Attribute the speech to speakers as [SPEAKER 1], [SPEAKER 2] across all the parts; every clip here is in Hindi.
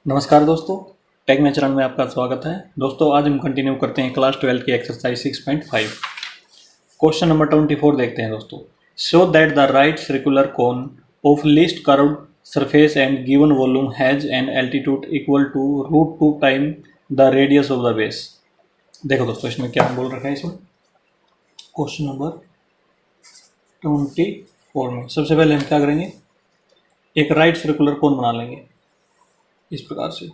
[SPEAKER 1] नमस्कार दोस्तों, टेक में चरण में आपका स्वागत है। दोस्तों आज हम कंटिन्यू करते हैं क्लास 12 की एक्सरसाइज 6.5। क्वेश्चन नंबर 24 देखते हैं दोस्तों। Show that the right circular cone of least curved surface and given volume has an altitude equal to √2 time the radius of the base. देखो दोस्तों इसमें क्या बोल रखा है। इसमें क्वेश्चन नंबर 24 में सबसे पहले हम क्या करेंगे, एक राइट सर्कुलर कोन बना लेंगे इस प्रकार से।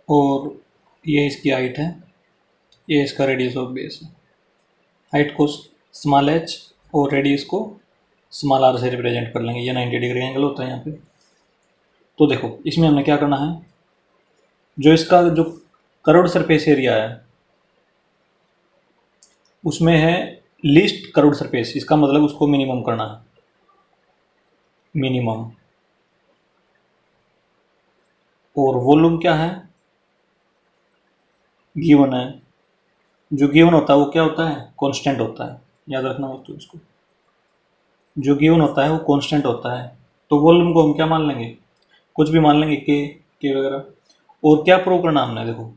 [SPEAKER 1] और ये इसकी हाइट है, ये इसका रेडियस ऑफ बेस है। हाइट को स्मॉल एच और रेडियस को स्मॉल आर से रिप्रेजेंट कर लेंगे। ये 90 डिग्री एंगल होता है यहाँ पे। तो देखो इसमें हमने क्या करना है, जो इसका जो कर्व्ड सरफेस एरिया है उसमें है लीस्ट कर्व्ड सरफेस, इसका मतलब उसको मिनिमम करना है। मिनिमम और वॉल्यूम क्या है, गिवन है। जो गिवन होता है वो क्या होता है, कांस्टेंट होता है। याद रखना दोस्तों इसको, जो गिवन होता है वो कांस्टेंट होता है। तो वॉल्यूम को हम क्या मान लेंगे, कुछ भी मान लेंगे, के वगैरह। और क्या प्रूव करना हमने, देखो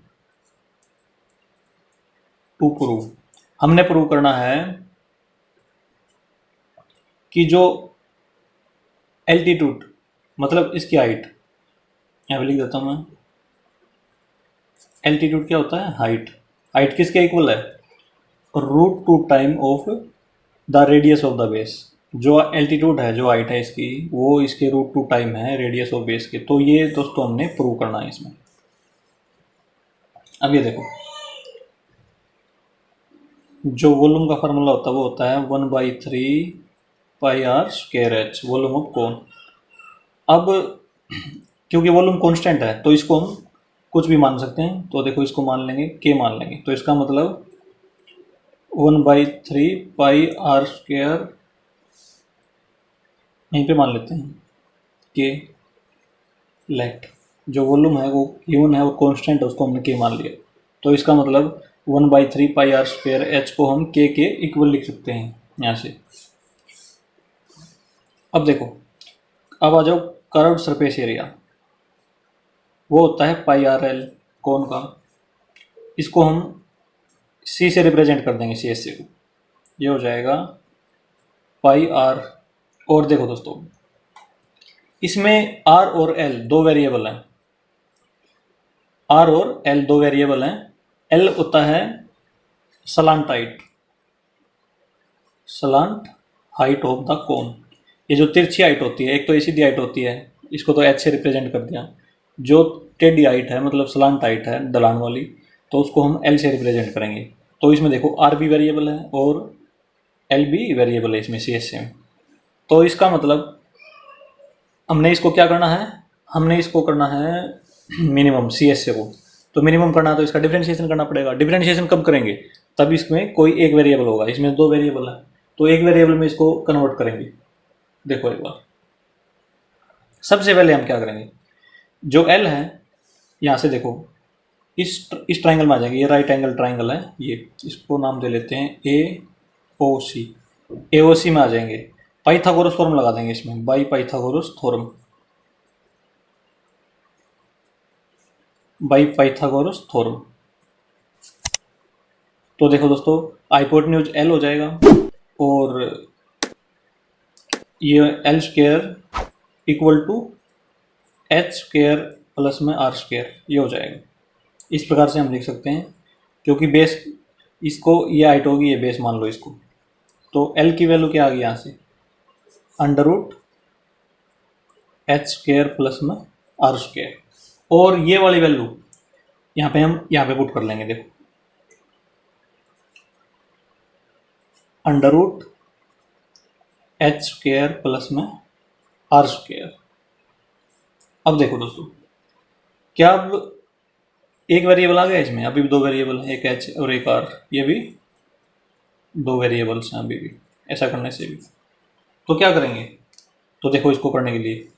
[SPEAKER 1] टू प्रूव, हमने प्रूव करना है कि जो एल्टीट्यूड मतलब इसकी हाइट, यहाँ पे लिख देता हूँ मैं। एल्टीट्यूड क्या होता है, हाइट। हाइट किसके इक्वल है, √2 time of the radius of the base. जो एल्टीट्यूड है, जो हाइट है इसकी, वो इसके √2 टाइम है रेडियस ऑफ बेस के। तो ये दोस्तों हमने प्रूव करना है इसमें। अब ये देखो, जो वॉल्यूम का फार्मूला होता है वो होता है 1/3 πr²h, वॉल्यूम ऑफ कोन। अब क्योंकि वॉल्यूम कांस्टेंट है तो इसको हम कुछ भी मान सकते हैं। तो देखो इसको मान लेंगे, के मान लेंगे। तो इसका मतलब 1/3 πr², यहीं पे मान लेते हैं के लेट। जो वॉल्यूम है वो गिवन है, वो कांस्टेंट है, उसको हमने के मान लिया। तो इसका मतलब 1/3 πr²h को हम के इक्वल लिख सकते हैं यहाँ से। अब देखो, अब आ जाओ कर्व्ड सरफेस एरिया, वो होता है πrl कोन का। इसको हम सी से रिप्रेजेंट कर देंगे, CSC को। ये हो जाएगा πr। और देखो दोस्तों इसमें r और l दो वेरिएबल हैं। r और l दो वेरिएबल हैं। l होता है slant height, slant height of the कोन। ये जो तिरछी हाइट होती है, एक तो ये सीधी हाइट होती है, इसको तो h से रिप्रेजेंट कर दिया। जो टेढ़ी हाइट है मतलब सलांट हाइट है, ढलान वाली, तो उसको हम l से रिप्रेजेंट करेंगे। तो इसमें देखो r भी वेरिएबल है और l भी वेरिएबल है इसमें CSC में। तो इसका मतलब हमने इसको क्या करना है, हमने इसको करना है मिनिमम CSC को। तो मिनिमम करना है तो इसका डिफरेंशिएशन करना पड़ेगा। डिफरेंशिएशन कब करेंगे, तब इसमें कोई एक वेरिएबल होगा। इसमें दो वेरिएबल है तो एक वेरिएबल में इसको कन्वर्ट करेंगे। देखो एक बार, सबसे पहले हम क्या करेंगे, जो L है यहाँ से देखो इस ट्राइंगल में आ जाएंगे। ये राइट एंगल ट्राइंगल है, ये इसको नाम दे लेते हैं AOC। AOC में आ जाएंगे, पाइथागोरस थ्योरम लगा देंगे इसमें, by Pythagoras theorem, by Pythagoras theorem. तो देखो दोस्तों हाइपोटेन्यूज L हो जाएगा और ये L² equal to h² plus में r², ये हो जाएगा। इस प्रकार से हम लिख सकते हैं, क्योंकि बेस इसको ये हाइट होगी, ये बेस मान लो इसको। तो L की वैल्यू क्या आ गई यहाँ से, √h² प्लस में r²। और ये वाली वैल्यू यहाँ पे हम पुट कर लेंगे। देखो √h² प्लस में r²। अब देखो दोस्तों, क्या अब एक वेरिएबल आ गया इसमें, अभी भी दो वेरिएबल है, एक h और एक r, ये भी दो वेरिएबल्स हैं अभी भी। ऐसा करने से भी तो क्या करेंगे, तो देखो इसको करने के लिए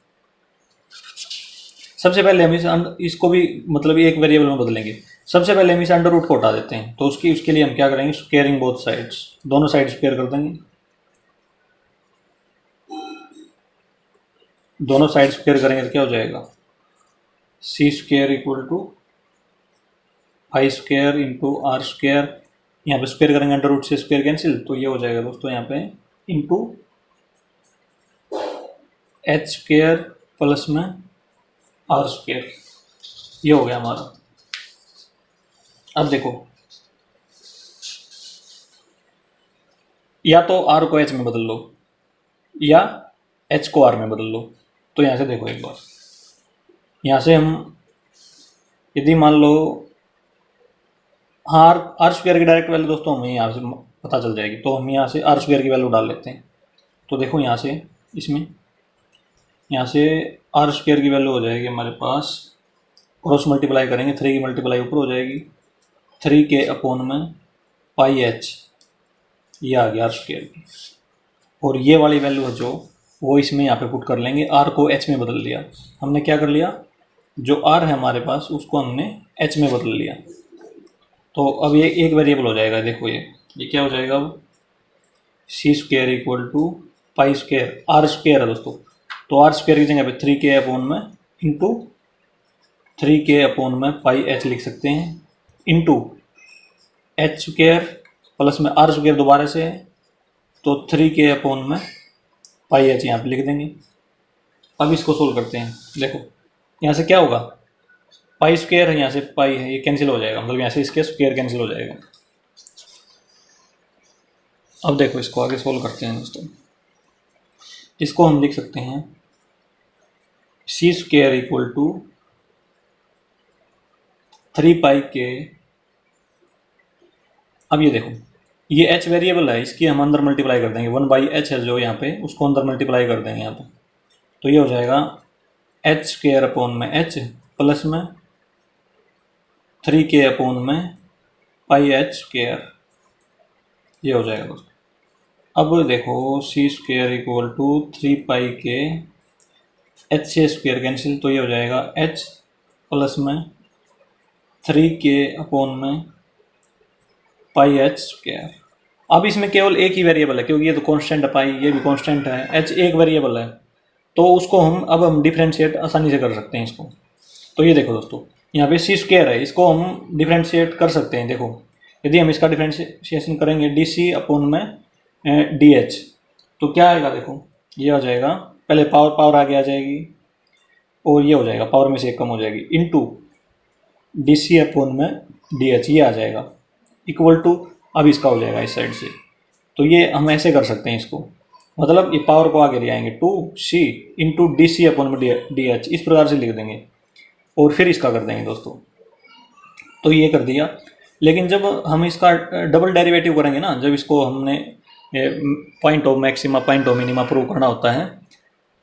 [SPEAKER 1] सबसे पहले हम इसको भी मतलब एक वेरिएबल में बदलेंगे। सबसे पहले हम इस अंडर रूट को हटा देते हैं। तो उसके लिए हम क्या करेंगे, स्क्वेयरिंग बोथ साइड्स, दोनों साइड स्क्वेयर कर देंगे। दोनों साइड स्क्वायर करेंगे तो क्या हो जाएगा, C square equal to five square into R square, यहाँ पे स्क्वायर करेंगे अंडर रूट से स्क्वायर कैंसिल, तो ये हो जाएगा दोस्तों यहाँ पे इंटू एच स्क्वायर प्लस में आर स्क्वायर, ये हो गया हमारा। अब देखो, या तो आर को एच में बदल लो या एच को आर में बदल लो। तो यहाँ से देखो एक बार, यहाँ से हम यदि मान लो आर आर स्क्वायर की डायरेक्ट वैल्यू दोस्तों हमें यहाँ से पता चल जाएगी, तो हम यहाँ से आर स्क्वायर की वैल्यू डाल लेते हैं। तो देखो यहाँ से इसमें यहाँ से आर स्क्वायर की वैल्यू हो जाएगी हमारे पास, क्रॉस मल्टीप्लाई करेंगे, 3 की मल्टीप्लाई ऊपर हो जाएगी, 3 के अपॉन में पाई एच, ये आ गया आर स्क्वायर की। और ये वाली वैल्यू है जो वो इसमें यहाँ पे पुट कर लेंगे, आर को एच में बदल लिया। हमने क्या कर लिया, जो आर है हमारे पास उसको हमने एच में बदल लिया। तो अब ये एक वेरिएबल हो जाएगा। देखो ये क्या हो जाएगा, अब C square equal to pi square, R square है दोस्तों, तो आर स्क्वायर की जगह पे 3 के अपॉन में इंटू 3 के अपॉन में पाई एच लिख सकते हैं, इंटू एच स्क्वायर प्लस में आर स्क्वायर दोबारा से है, तो 3 के अपॉन में पाई एच यहाँ पे लिख देंगे। अब इसको सोल्व करते हैं। देखो यहाँ से क्या होगा, पाई स्क्वायर है, यहाँ से पाई है, ये कैंसिल हो जाएगा, मतलब यहाँ से इसके स्क्वायर कैंसिल हो जाएगा। अब देखो इसको आगे सोल्व करते हैं दोस्तों। इसको हम लिख सकते हैं सी स्क्वायर इक्वल टू 3 पाई के, अब ये देखो ये h वेरिएबल है, इसकी हम अंदर मल्टीप्लाई कर देंगे, 1/h है जो यहाँ पे, उसको अंदर मल्टीप्लाई कर देंगे यहाँ पे। तो ये हो जाएगा एच स्क्वायर अपॉन में h प्लस में 3 के अपॉन में पाई एच स्क्वायर, ये हो जाएगा दोस्तों। अब देखो सी स्क्वायर इक्वल टू 3 पाई के, एच से स्क्वायर कैंसिल, तो ये हो जाएगा h प्लस में 3 के अपॉन में पाई एच स्क्वायर। अब इसमें केवल एक ही वेरिएबल है, क्योंकि ये तो कांस्टेंट है पाई, ये भी कांस्टेंट है, h एक वेरिएबल है, तो उसको हम डिफ्रेंशिएट आसानी से कर सकते हैं इसको। तो ये देखो दोस्तों, यहाँ पे सी स्क्वायर है, इसको हम डिफ्रेंशिएट कर सकते हैं। देखो यदि हम इसका डिफ्रेंशिएशन करेंगे डी सी अपॉन में डी एच, तो क्या आएगा, देखो ये आ जाएगा, पहले पावर आगे आ जाएगी और ये हो जाएगा, पावर में से एक कम हो जाएगी, इंटू डी सी अपॉन में डी एच, ये आ जाएगा इक्वल टू, अब इसका हो जाएगा इस साइड से। तो ये हम ऐसे कर सकते हैं इसको, मतलब ये पावर को आगे ले आएंगे, 2c into D C upon में डी एच, इस प्रकार से लिख देंगे और फिर इसका कर देंगे दोस्तों। तो ये कर दिया, लेकिन जब हम इसका डबल डेरिवेटिव करेंगे ना, जब इसको हमने point of maxima point of minima prove करना होता है,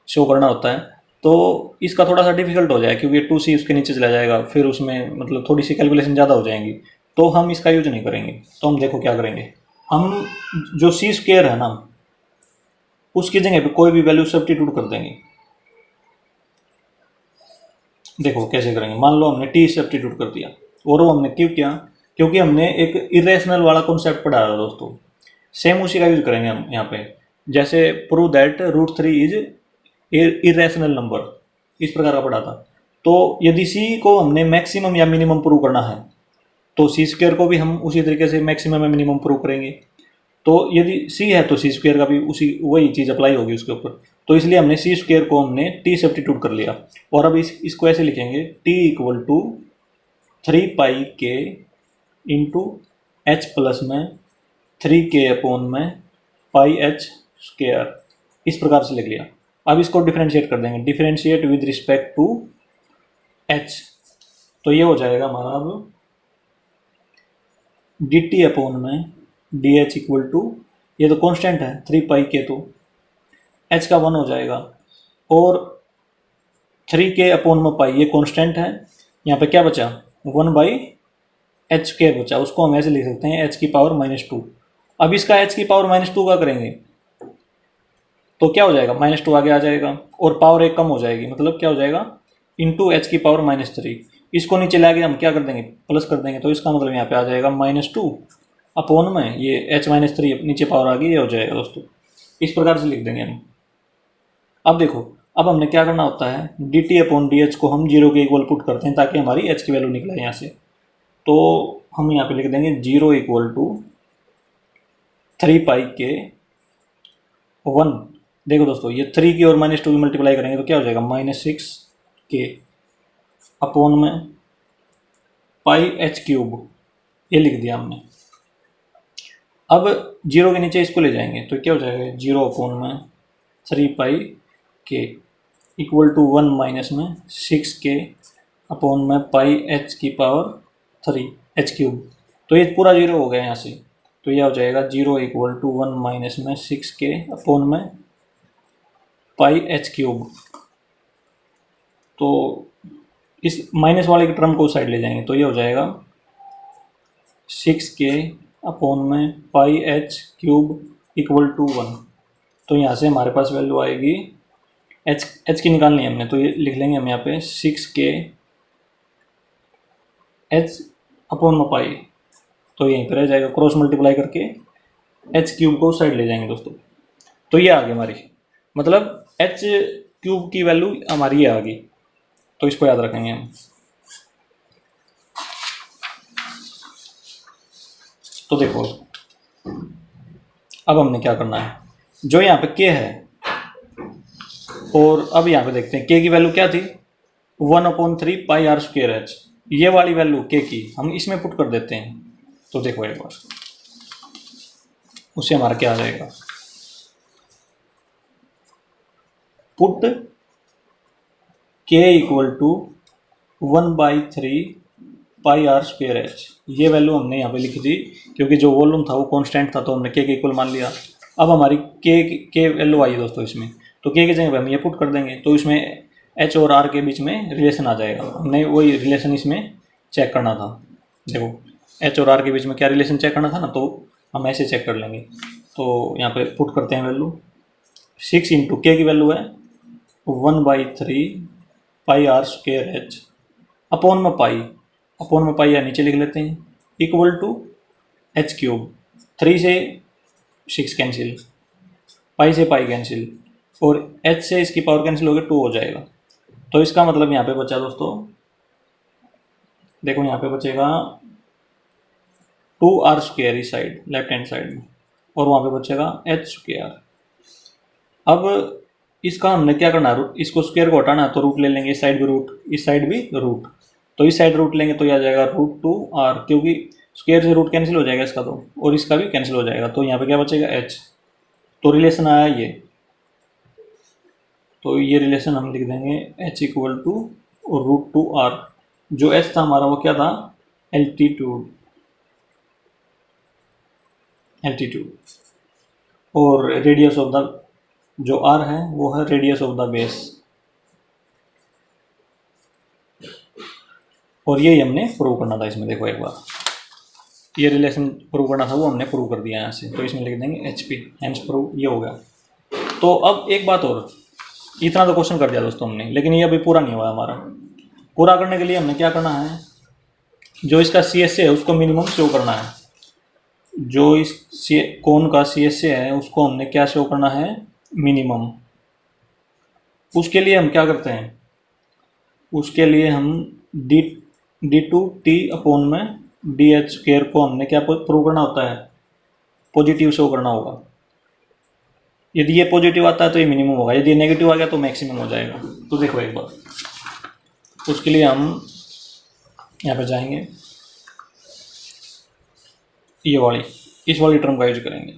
[SPEAKER 1] शो करना होता है, तो इसका थोड़ा सा डिफिकल्ट हो जाएगा, क्योंकि 2c उसके नीचे चला जाएगा, फिर उसमें मतलब थोड़ी सी कैलकुलेशन ज़्यादा हो जाएंगी, तो हम इसका यूज नहीं करेंगे। तो हम देखो क्या करेंगे, हम जो सी स्क्वायर है ना, उसकी जगह पे कोई भी वैल्यू सब्स्टिट्यूट कर देंगे। देखो कैसे करेंगे, मान लो हमने टी सब्स्टिट्यूट कर दिया, और वो हमने क्यों किया, क्योंकि हमने एक इरेशनल वाला कॉन्सेप्ट पढ़ा था दोस्तों, सेम उसी का यूज करेंगे हम यहाँ पे। जैसे prove that √3 is irrational number, इस प्रकार का पढ़ा था। तो यदि सी को हमने मैक्सिमम या मिनिमम प्रूव करना है, तो सी स्क्वायर को भी हम उसी तरीके से मैक्सिमम या मिनिमम प्रूव करेंगे। तो यदि सी है तो सी स्क्वायर का भी उसी वही चीज़ अप्लाई होगी उसके ऊपर। तो इसलिए हमने सी स्क्वायर को हमने टी सब्स्टिट्यूट कर लिया, और अब इसको ऐसे लिखेंगे, टी इक्वल टू 3 पाई के इंटू एच प्लस में 3 के अपॉन में पाई एच स्क्वायर, इस प्रकार से लिख लिया। अब इसको डिफरेंशिएट कर देंगे, differentiate with respect to H, तो ये हो जाएगा हमारा अब डी टी अपॉन में डी एच इक्वल टू, ये तो कांस्टेंट है 3 पाई के, तो एच का 1 हो जाएगा, और 3 के अपॉन में पाई ये कांस्टेंट है, यहाँ पे क्या बचा 1/h स्क्वायर बचा, उसको हम ऐसे लिख सकते हैं h की पावर -2। अब इसका h की पावर -2 का करेंगे तो क्या हो जाएगा, -2 आगे आ जाएगा और पावर एक कम हो जाएगी, मतलब क्या हो जाएगा इंटू h की पावर -3। इसको नीचे लाके हम क्या कर देंगे, प्लस कर देंगे, तो इसका मतलब यहाँ पे आ जाएगा -2 अपॉन में ये h -3, नीचे पावर आ गई, ये हो जाएगा दोस्तों, इस प्रकार से लिख देंगे हम। अब देखो अब हमने क्या करना होता है, D T upon D H को हम 0 के इक्वल पुट करते हैं ताकि हमारी एच की वैल्यू निकले यहाँ से। तो हम यहाँ पे लिख देंगे 0 इक्वल टू 3 पाई के 1। देखो दोस्तों, ये 3 की और -2 की मल्टीप्लाई करेंगे तो क्या हो जाएगा, -6 के अपॉन में पाई एच क्यूब, ये लिख दिया हमने। अब 0 के नीचे इसको ले जाएंगे तो क्या हो जाएगा, 0 अपॉन में 3 पाई के इक्वल टू 1 माइनस में 6 के अपॉन में पाई एच की पावर 3 एच क्यूब। तो ये पूरा 0 हो गया यहाँ से, तो यह हो जाएगा 0 इक्वल टू 1 माइनस में 6 के अपॉन में पाई एच क्यूब। तो इस माइनस वाले के टर्म को साइड ले जाएंगे तो ये हो जाएगा 6 के अपॉन में pi H cube equal to 1। तो यहाँ से हमारे पास वैल्यू आएगी, एच की निकालनी है हमने, तो ये लिख लेंगे हम यहाँ पे 6 के एच अपॉन में पाई, तो यहीं पर रह जाएगा, क्रॉस मल्टीप्लाई करके एच क्यूब को साइड ले जाएंगे दोस्तों। तो ये आ गई हमारी, मतलब एच क्यूब की वैल्यू हमारी ये आ गई, तो इसको याद रखेंगे हम। तो देखो अब हमने क्या करना है, जो यहाँ पे के है, और अब यहाँ पे देखते हैं के की वैल्यू क्या थी, 1/3 पाई आर स्क्वेयर एच। ये वाली वैल्यू के की हम इसमें पुट कर देते हैं। तो देखो एक बार, उससे हमारा क्या आ जाएगा, put K equal to 1/3 pi R square H. ये वैल्यू हमने यहाँ पे लिख दी क्योंकि जो वॉल्यूम था वो कांस्टेंट था, तो हमने के इक्वल मान लिया। अब हमारी के वैल्यू आई दोस्तों इसमें, तो के की जगह हम ये पुट कर देंगे, तो इसमें एच और आर के बीच में रिलेशन आ जाएगा। हमने वही रिलेशन इसमें चेक करना था। देखो एच और आर के बीच में क्या रिलेशन चेक करना था ना, तो हम ऐसे चेक कर लेंगे। तो यहाँ पे पुट करते हैं वैल्यू, 6 इंटू के की वैल्यू है 1/3 pi R square H upon में पाई या नीचे लिख लेते हैं, इक्वल टू एच क्यूब। 3 से 6 कैंसिल, पाई से पाई कैंसिल, और एच से इसकी पावर कैंसिल हो गया, 2 हो जाएगा। तो इसका मतलब यहाँ पे बचा दोस्तों, देखो यहाँ पे बचेगा 2r स्क्वेयर इस साइड लेफ्ट हैंड साइड में, और वहाँ पे बचेगा एच स्क्वेयर। अब इसका हमने क्या करना है, इसको स्क्वेयर को हटाना है तो रूट ले लेंगे, इस साइड भी रूट, इस साइड भी रूट। तो इस साइड रूट लेंगे तो यह आ जाएगा √2r, क्योंकि स्क्वेयर से रूट कैंसिल हो जाएगा इसका, तो और इसका भी कैंसिल हो जाएगा। तो यहाँ पे क्या बचेगा h। तो रिलेशन आया ये, तो ये रिलेशन हम लिख देंगे h इक्वल टू √2r। जो h था हमारा वो क्या था, एल्टीट्यूड, और रेडियस ऑफ द जो r है वो है रेडियस ऑफ द बेस। और यही हमने प्रूव करना था इसमें। देखो एक बार, ये रिलेशन प्रूव करना था वो हमने प्रूव कर दिया यहाँ से, तो इसमें लिख देंगे HP, हैंस प्रूव, ये हो गया। तो अब एक बात और, इतना तो क्वेश्चन कर दिया दोस्तों हमने, लेकिन ये अभी पूरा नहीं हुआ हमारा। पूरा करने के लिए हमने क्या करना है, जो इसका CSA है उसको मिनिमम शो करना है। जो इस कोन का CSA है उसको हमने क्या शो करना है, मिनिमम। उसके लिए हम क्या करते हैं, उसके लिए हम D2T अपॉन में DH स्क्वेयर को हमने क्या प्रूव करना होता है, पॉजिटिव शो करना होगा। यदि ये पॉजिटिव आता है तो ये मिनिमम होगा, यदि नेगेटिव आ गया तो मैक्सिमम हो जाएगा। तो देखो एक बार, उसके लिए हम यहाँ पे जाएंगे, ये इस वाली टर्म का यूज करेंगे।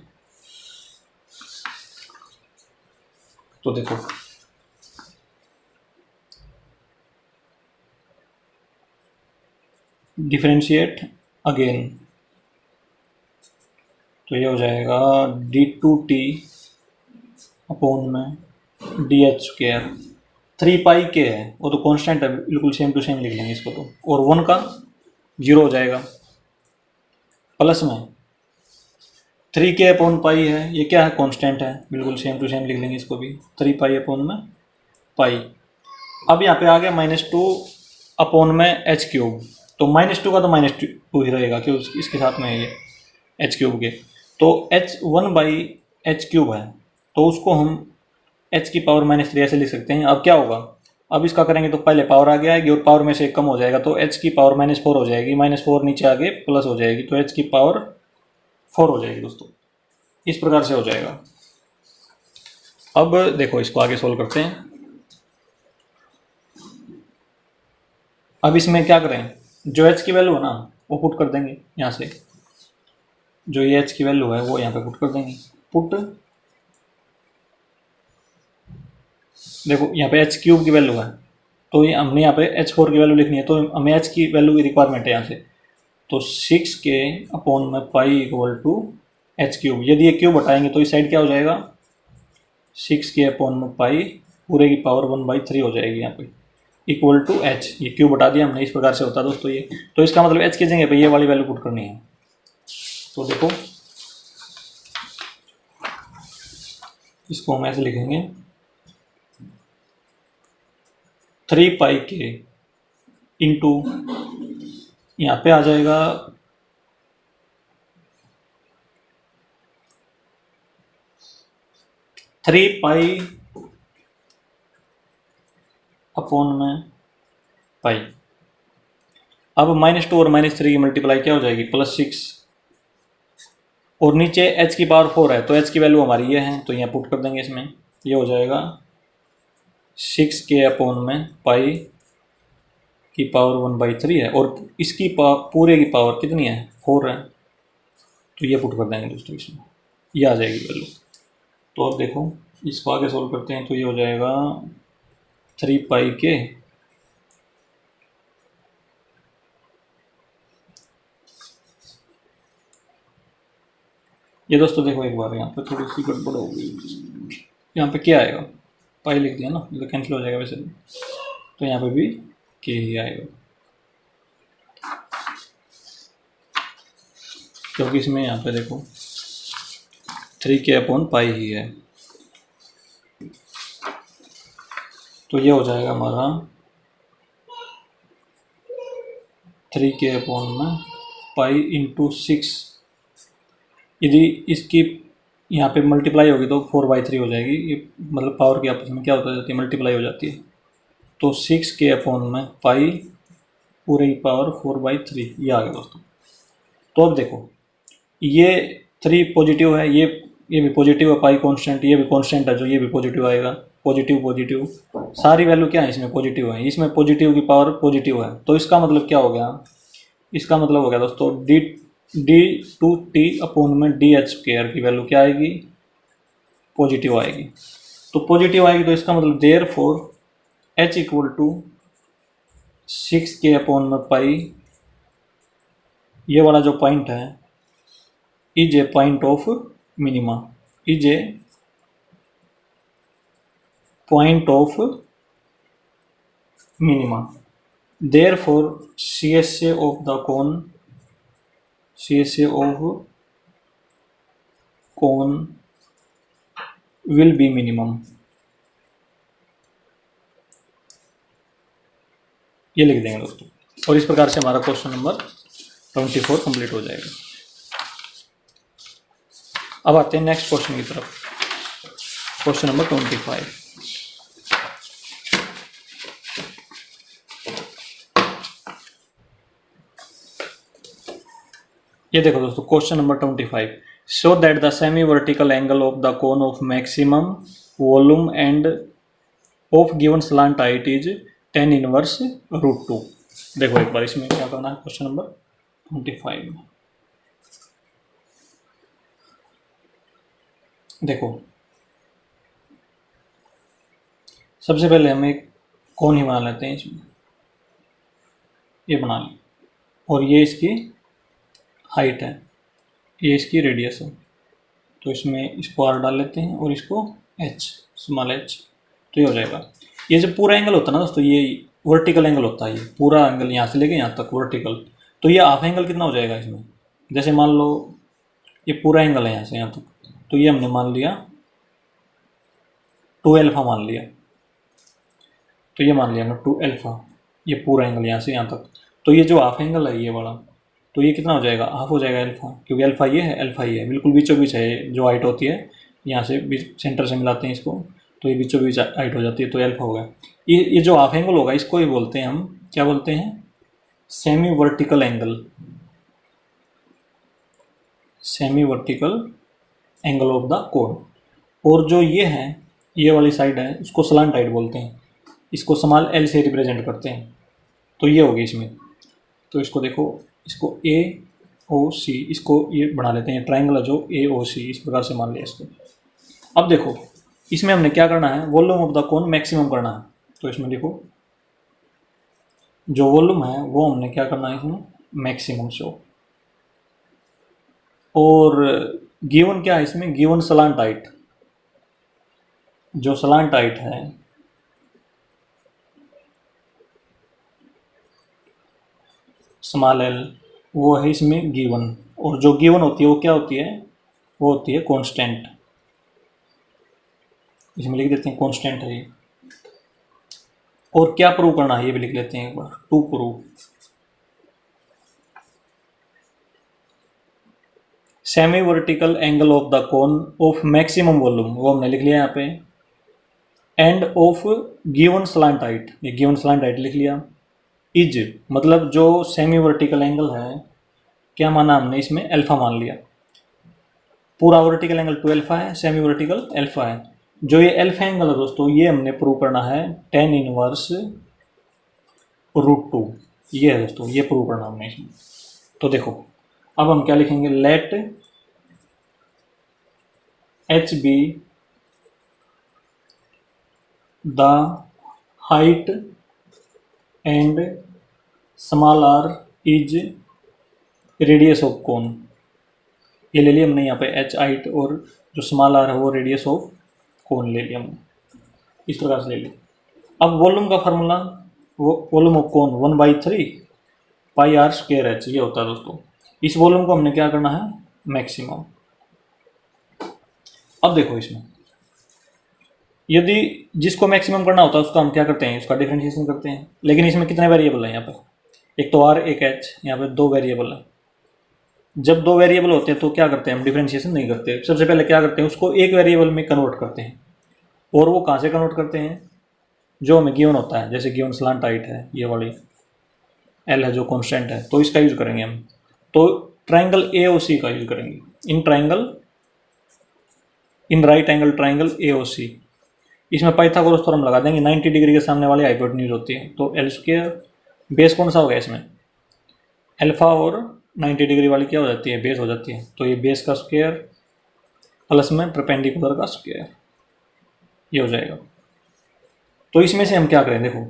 [SPEAKER 1] तो देखो डिफरेंशिएट अगेन, तो ये हो जाएगा D2T अपॉन में DH स्क्वेयर। 3 पाई के है वो तो कांस्टेंट है, बिल्कुल सेम टू सेम लिख लेंगे इसको तो, और 1 का 0 हो जाएगा, प्लस में 3k अपॉन पाई है, ये क्या है, कांस्टेंट है, बिल्कुल सेम टू सेम लिख लेंगे इसको भी, 3 पाई अपॉन में पाई। अब यहाँ पे आ गया -2 अपॉन में h क्यूब, तो -2 का तो -2 ही रहेगा क्योंकि इसके साथ में है ये h क्यूब के। तो h 1/h क्यूब है, तो उसको हम एच की पावर -3 ऐसे लिख सकते हैं। अब क्या होगा, अब इसका करेंगे तो पहले पावर आगे आएगी और पावर में से एक कम हो जाएगा, तो एच की पावर -4 हो जाएगी, -4 नीचे आगे प्लस हो जाएगी, तो एच की पावर 4 हो जाएगी दोस्तों। इस प्रकार से हो जाएगा। अब देखो इसको आगे सोल्व करते हैं। अब इसमें क्या करें, जो एच की वैल्यू है ना वो पुट कर देंगे यहाँ से, जो ये एच की वैल्यू है वो यहाँ पे पुट कर देंगे। पुट देखो यहाँ पे एच क्यूब की वैल्यू है, तो ये हमने यहाँ पे H4 की वैल्यू लिखनी है, तो हमें एच की वैल्यू की रिक्वायरमेंट है यहाँ से। तो 6k/π = H3। यदि ये क्यूब हटाएंगे तो इस साइड क्या हो जाएगा, 6k/π पूरे की पावर 1/3 हो जाएगी यहाँ पे, इक्वल टू एच। ये क्यूब हटा दिया हमने, इस प्रकार से होता है दोस्तों ये। तो इसका मतलब एच की जगह पे ये वाली वैल्यू पुट करनी है। तो देखो इसको हम ऐसे लिखेंगे, 3πk इंटू यहाँ पे आ जाएगा 3π/π। अब -2 और -3 की मल्टीप्लाई क्या हो जाएगी, +6, और नीचे h की पावर 4 है, तो h की वैल्यू हमारी ये है, तो यहाँ पुट कर देंगे इसमें। ये हो जाएगा 6k/π की पावर 1/3 है, और इसकी पूरे की पावर कितनी है, 4 है, तो ये पुट कर देंगे दोस्तों इसमें, ये आ जाएगी वैल्यू। तो अब देखो इसको आगे सोल्व करते हैं, तो ये हो जाएगा 3πk ये दोस्तों देखो एक बार यहाँ पे थोड़ी सी गड़बड़ हो गई, यहाँ पे क्या आएगा, पाई लिख दिया ना, ये तो कैंसिल हो जाएगा वैसे भी, तो यहाँ पे भी के ही आएगा, क्योंकि इसमें यहाँ पे देखो 3k/π ही है। तो ये हो जाएगा हमारा 3k/π इंटू 6। यदि इसकी यहाँ पे मल्टीप्लाई होगी तो 4/3 हो जाएगी, ये मतलब पावर की आपस में क्या होता जाती है, मल्टीप्लाई हो जाती है। तो 6k/π पूरे की पावर 4/3, ये आ गया दोस्तों। तो अब देखो ये 3 पॉजिटिव है, ये भी पॉजिटिव है, पाई कांस्टेंट, ये भी कांस्टेंट है, जो ये भी पॉजिटिव आएगा, पॉजिटिव पॉजिटिव सारी वैल्यू क्या है इसमें, पॉजिटिव है, इसमें पॉजिटिव की पावर पॉजिटिव है। तो इसका मतलब क्या हो गया, इसका मतलब हो गया दोस्तों d/t/dh² की वैल्यू क्या आएगी, पॉजिटिव आएगी। तो पॉजिटिव आएगी तो इसका मतलब देयरफॉर h = 6k/π, ये वाला जो पॉइंट है is a point of minima, is a point of minima. Therefore CSA of the cone, CSA of cone will be minimum, ये लिख देंगे दोस्तों। और इस प्रकार से हमारा क्वेश्चन नंबर 24 कंप्लीट हो जाएगा। अब आते हैं नेक्स्ट क्वेश्चन की तरफ, क्वेश्चन नंबर 25। ये देखो दोस्तों question number 25, show that the semi vertical angle of the cone of maximum volume and of given slant height is tan inverse √2। देखो एक बार इसमें क्या करना है, क्वेश्चन नंबर 25 में देखो सबसे पहले हम एक कोन ही बना लेते हैं, इसमें ये बना लें, और ये इसकी हाइट है, ये इसकी रेडियस है, तो इसमें इसको r डाल लेते हैं और इसको h, स्मॉल h, तो ये हो जाएगा। ये जो पूरा एंगल होता है ना दोस्तों, ये वर्टिकल एंगल होता है, ये पूरा एंगल यहाँ से लेके यहाँ तक वर्टिकल, तो ये हाफ एंगल कितना हो जाएगा इसमें, जैसे मान लो ये पूरा एंगल है यहाँ से यहाँ तक, तो ये हमने मान लिया 2α मान लिया, तो ये मान लिया हमने 2α, ये पूरा एंगल यहाँ से यहाँ तक। तो ये जो हाफ एंगल है ये वाला, तो ये कितना हो जाएगा, हाफ हो जाएगा अल्फा, क्योंकि अल्फा ये है, अल्फा ये है, बिल्कुल बीचों बीच है जो हाइट होती है, यहाँ से सेंटर से मिलाते हैं इसको, तो ये बीचों बीच हाइट हो जाती है, तो अल्फा होगा। ये जो हाफ एंगल होगा इसको ही बोलते हैं हम, क्या बोलते हैं, semi vertical angle, semi vertical angle of the कोन। और जो ये है, ये वाली साइड है, उसको स्लांट हाइट बोलते हैं, इसको स्मॉल एल से रिप्रेजेंट करते हैं। तो ये होगी इसमें, तो इसको देखो, इसको ए ओ सी, इसको ये बना लेते हैं ट्राइंगल जो ए ओ सी, इस प्रकार से मान लिया इसको। अब देखो इसमें हमने क्या करना है, volume of the cone maximum करना है। तो इसमें देखो जो वॉल्यूम है वो हमने क्या करना है इसमें, मैक्सिमम शो। और गिवन क्या है इसमें, गिवन स्लांट हाइट, जो स्लांट हाइट है स्मॉल एल, वो है इसमें गिवन। और जो गिवन होती है वो क्या होती है, वो होती है कांस्टेंट। इसमें लिख देते हैं कांस्टेंट है ये। और क्या प्रूव करना है ये भी लिख लेते हैं एक बार, to prove semi vertical angle of the cone of maximum volume, वो हमने लिख लिया यहाँ पे, and of given slant height, ये गिवन स्लांट हाइट लिख लिया, इज मतलब जो सेमी वर्टिकल एंगल है, क्या माना हमने इसमें, अल्फा मान लिया। पूरा वर्टिकल एंगल 2 अल्फा है, सेमी वर्टिकल अल्फा है। जो ये अल्फा एंगल है दोस्तों, ये हमने प्रूव करना है tan इनवर्स √2, ये है दोस्तों, ये प्रूव करना हमने इसमें। तो देखो अब हम क्या लिखेंगे, let H be the height and small R is radius of cone. ये ले लिया हमने यहाँ पे एच हाइट, और जो स्मॉल आर है वो रेडियस ऑफ कोन ले लिया हमने, इस प्रकार से ले लिया। अब वॉल्यूम का फार्मूला, वो volume of cone 1/3 pi R square H, ये होता है दोस्तों। इस वॉल्यूम को हमने क्या करना है, मैक्सिमम। अब देखो इसमें यदि जिसको मैक्सिमम करना होता है उसका हम क्या करते हैं, उसका डिफरेंशिएशन करते हैं। लेकिन इसमें कितने वेरिएबल हैं यहाँ पर, एक तो आर एक एच, यहाँ पे 2 वेरिएबल है। जब 2 वेरिएबल होते हैं तो क्या करते हैं हम, डिफरेंशिएशन नहीं करते। सबसे पहले क्या करते हैं, उसको एक वेरिएबल में कन्वर्ट करते हैं। और वो कहाँ से कन्वर्ट करते हैं, जो हमें गिवन होता है, जैसे गिवन स्लांट हाइट है ये वाली, एल है जो कांस्टेंट है, तो इसका यूज करेंगे हम। तो ट्राइंगल ए ओ सी का यूज करेंगे, in right angle triangle A O C. इसमें पाइथागोरस थ्योरम लगा देंगे, 90 डिग्री के सामने वाली हाइपोटेन्यूज होती है, तो एल स्क्वायर, बेस कौन सा हो गया इसमें, अल्फा, और 90 डिग्री वाली क्या हो जाती है, बेस हो जाती है। तो ये बेस का स्क्वायर प्लस में परपेंडिकुलर का स्क्वायर, ये हो जाएगा। तो इसमें से हम क्या करें, देखो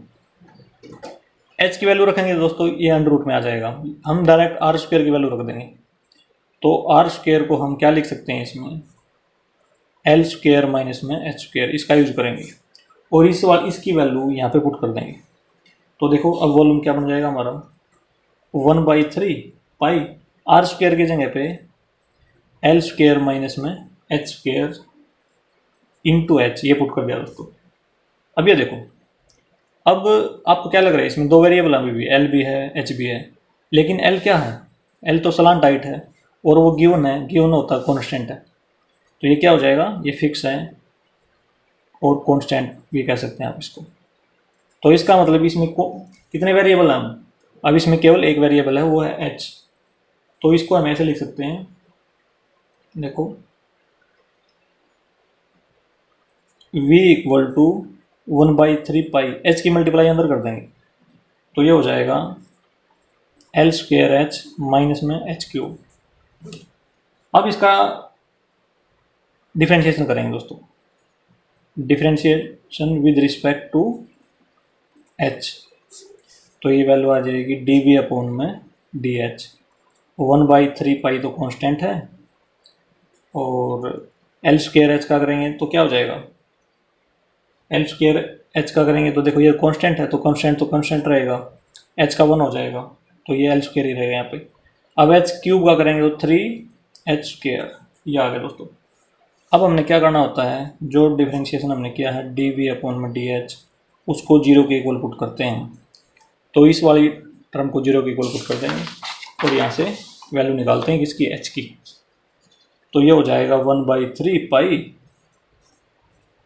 [SPEAKER 1] एच की वैल्यू रखेंगे दोस्तों, ये अंडर रूट में आ जाएगा। हम डायरेक्ट आर स्क्वायर की वैल्यू रख देंगे। तो आर स्क्वायर को हम क्या लिख सकते हैं इसमें, एल स्क्वायर माइनस में एच स्क्वायर, इसका यूज करेंगे। और इसकी वैल्यू यहाँ पे पुट कर देंगे। तो देखो अब वॉल्यूम क्या बन जाएगा हमारा, 1/3 पाई आर स्क्वायर की जगह पे एल स्क्वायर माइनस में एच स्क्वायर इंटू एच, ये पुट कर दिया दोस्तों। अब ये देखो, अब आपको क्या लग रहा है, इसमें 2 वेरिएबल अभी भी, एल भी है एच भी है। लेकिन एल क्या है, एल तो स्लांट हाइट है, और वो गिवन है, गिवन होता है कॉन्स्टेंट है। तो ये क्या हो जाएगा, ये फिक्स है, और कांस्टेंट भी कह सकते हैं आप इसको। तो इसका मतलब इसमें कितने वेरिएबल हैं हम, अब इसमें केवल एक वेरिएबल है, वो है h। तो इसको हम ऐसे लिख सकते हैं, देखो v = 1/3 पाई, h की मल्टीप्लाई अंदर कर देंगे, तो ये हो जाएगा एल स्क्वायर एच माइनस में एच क्यूब। अब इसका डिफरेंशिएशन करेंगे दोस्तों, differentiation with respect to h। तो ये वैल्यू आ जाएगी dv अपॉन में dh। 1/3 पाई तो कांस्टेंट है, और एल स्क्वायर एच का करेंगे तो क्या हो जाएगा, एल स्क्वायर एच का करेंगे तो देखो ये कांस्टेंट है, तो कांस्टेंट रहेगा, h का 1 हो जाएगा, तो ये एल स्क्वायर ही रहेगा यहाँ पे। अब h क्यूब का करेंगे तो 3h स्क्वायर, ये आ गया दोस्तों। अब हमने क्या करना होता है, जो डिफरेंशिएशन हमने किया है dv अपॉन में dh, उसको 0 के इक्वल पुट करते हैं। तो इस वाली टर्म को 0 के इक्वल पुट कर देंगे, और यहाँ से वैल्यू निकालते हैं किसकी, h की। तो ये हो जाएगा 1/3 पाई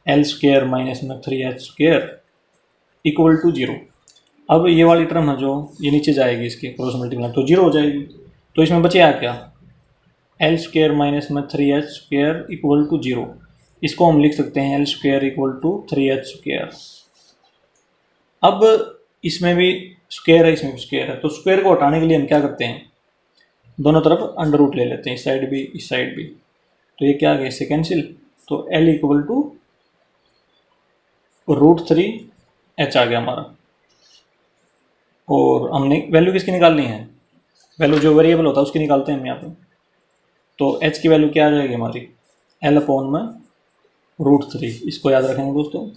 [SPEAKER 1] एल स्क्वेयर माइनस में 3h स्क्वेयर इक्वल टू 0। अब ये वाली टर्म है जो ये नीचे जाएगी, इसके क्रॉस मल्टीप्लाई तो 0 हो जाएगी। तो इसमें बचेगा क्या, एल स्क्वेयर माइनस में 3h स्क्वेयर इक्वल टू 0। इसको हम लिख सकते हैं L square equal to 3h square. अब इसमें भी स्क्वेयर है, इसमें भी स्क्वेयर है, तो स्क्वेयर को हटाने के लिए हम क्या करते हैं, दोनों तरफ अंडर रूट ले लेते हैं, इस साइड भी इस साइड भी। तो ये क्या आ गया, इससे कैंसिल। तो एल इक्वल टू √3h आ गया हमारा। और हमने वैल्यू किसकी निकालनी है, वैल्यू जो वेरिएबल होता है उसकी निकालते हैं हम यहाँ पे। तो h की वैल्यू क्या आ जाएगी हमारी, l अपॉन में √3। इसको याद रखेंगे दोस्तों,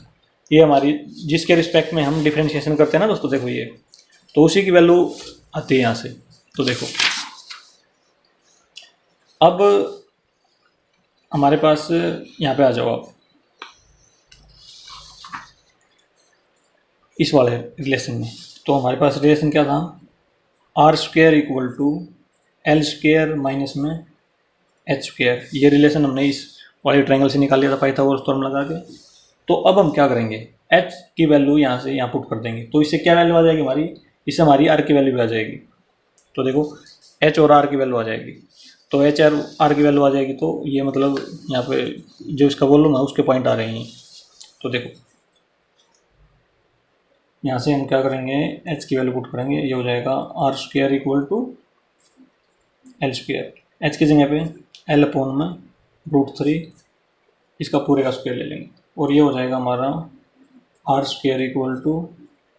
[SPEAKER 1] ये हमारी जिसके रिस्पेक्ट में हम डिफ्रेंशिएशन करते हैं ना दोस्तों, देखो ये तो उसी की वैल्यू आती है यहाँ से। तो देखो अब हमारे पास यहाँ पे आ जाओ आप, इस वाले रिलेशन में। तो हमारे पास रिलेशन क्या था, R square equal to L square minus में एच स्क्वेयर। ये रिलेशन हमने इस वाले ट्रायंगल से निकाल लिया था पाइथागोरस थ्योरम लगा के। तो अब हम क्या करेंगे, h की वैल्यू यहाँ से यहाँ पुट कर देंगे। तो इससे क्या वैल्यू आ जाएगी हमारी, इससे हमारी r की वैल्यू भी आ जाएगी। तो देखो h और r की वैल्यू आ जाएगी। तो h और r की वैल्यू आ जाएगी, तो ये मतलब यहाँ पे जो इसका वॉल्यूम है उसके पॉइंट आ रहे हैं। तो देखो यहाँ से हम क्या करेंगे, h की वैल्यू पुट करेंगे, ये हो जाएगा R square equal to L square. h की जगह पे l अपॉन में √3, इसका पूरे का स्क्वेयर ले लेंगे। और ये हो जाएगा हमारा R square equal to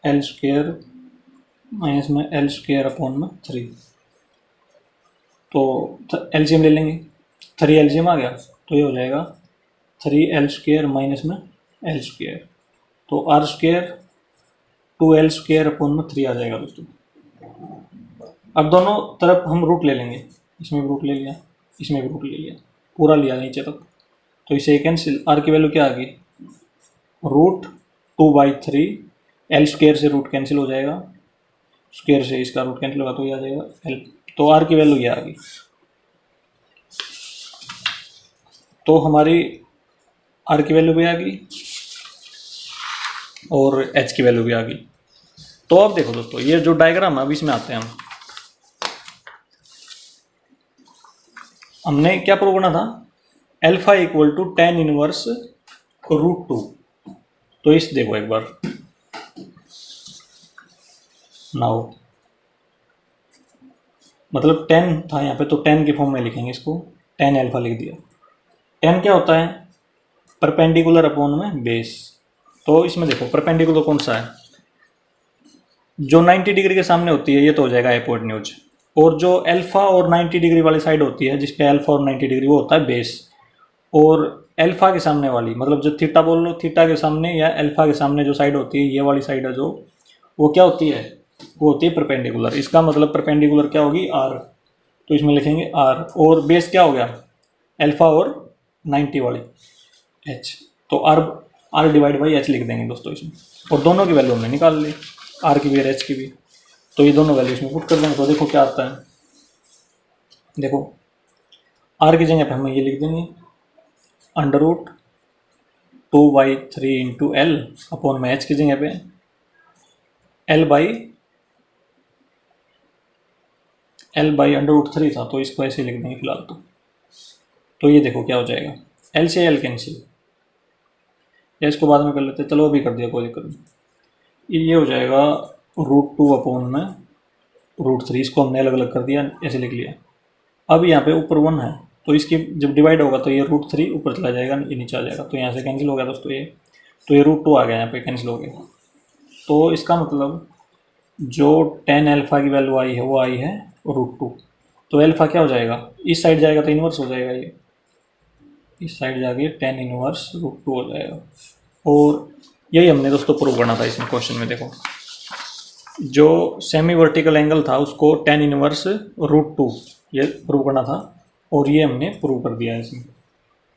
[SPEAKER 1] L square minus में एल स्क्वेयर अपॉन में 3। तो एलसीएम ले लेंगे, 3 एलसीएम आ गया, तो ये हो जाएगा 3l स्क्वेयर माइनस में एल स्क्वेयर। तो R square 2l square upon में 3 आ जाएगा दोस्तों। अब दोनों तरफ हम रूट ले लेंगे, इसमें भी रूट ले लिया, इसमें भी रूट ले लिया, पूरा लिया नीचे तक। तो इसे कैंसिल, आर की वैल्यू क्या आ गई, √2/3। एल स्क्वेयर से रूट कैंसिल हो जाएगा, स्क्वेयर से इसका रूट कैंसिल होगा तो ये आ जाएगा एल। तो आर की वैल्यू ये आ गई। तो हमारी आर की वैल्यू भी आ गई और एच की वैल्यू भी आ गई। तो अब देखो दोस्तों, ये जो डायग्राम है अब इसमें आते हैं हम। हमने क्या प्रूव करना था, alpha equal to tan inverse √2। तो इस देखो एक बार नाउ, मतलब 10 था यहाँ पे, तो 10 के फॉर्म में लिखेंगे इसको, tan अल्फा लिख दिया। tan क्या होता है, परपेंडिकुलर अपॉन में बेस। तो इसमें देखो परपेंडिकुलर कौन सा है, जो 90 डिग्री के सामने होती है ये तो हो जाएगा हाइपोटेन्यूज। और जो अल्फा और 90 डिग्री वाली साइड होती है जिसपे अल्फा और 90 डिग्री, वो होता है बेस। और अल्फा के सामने वाली, मतलब जो थीटा बोल लो, थीटा के सामने या अल्फा के सामने जो साइड होती है, ये वाली साइड है जो, वो क्या होती है, वो होती है परपेंडिकुलर। इसका मतलब परपेंडिकुलर क्या होगी, आर। तो इसमें लिखेंगे आर। और बेस क्या हो गया, अल्फा और 90 वाली एच। तो आर डिवाइड बाई एच लिख देंगे दोस्तों इसमें। और दोनों की वैल्यू हमने निकाल ली, आर की भी और एच की भी। तो ये दोनों वैल्यू इसमें पुट कर देंगे। तो देखो क्या आता है, देखो आर की जगह पे हम ये लिख देंगे √2/3 इंटू एल अपॉन में एच की जगह पे एल बाई √3 था, तो इसको ऐसे लिख देंगे फिलहाल। तो ये देखो क्या हो जाएगा, एल से एल कैंसिल, या इसको बाद में कर लेते हैं, चलो अभी कर दिया कोई दिक्कत नहीं। ये हो जाएगा √2 अपॉन में √3, इसको हमने अलग अलग कर दिया, ऐसे लिख लिया। अब यहाँ पे ऊपर 1 है, तो इसकी जब डिवाइड होगा तो ये √3 ऊपर चला जाएगा, ये नीचे आ जाएगा। तो यहाँ से कैंसिल हो गया दोस्तों ये, तो ये √2 आ गया, यहाँ पे कैंसिल हो गया। तो इसका मतलब जो tan अल्फा की वैल्यू आई है वो आई है √2। तो अल्फा क्या हो जाएगा, इस साइड जाएगा तो इन्वर्स हो जाएगा, ये इस साइड जाके tan इनवर्स √2 हो जाएगा। और यही हमने दोस्तों प्रूव करना था इसमें क्वेश्चन में। देखो जो सेमी वर्टिकल एंगल था उसको tan इनवर्स √2 ये प्रूव करना था, और ये हमने प्रूव कर दिया है इसमें।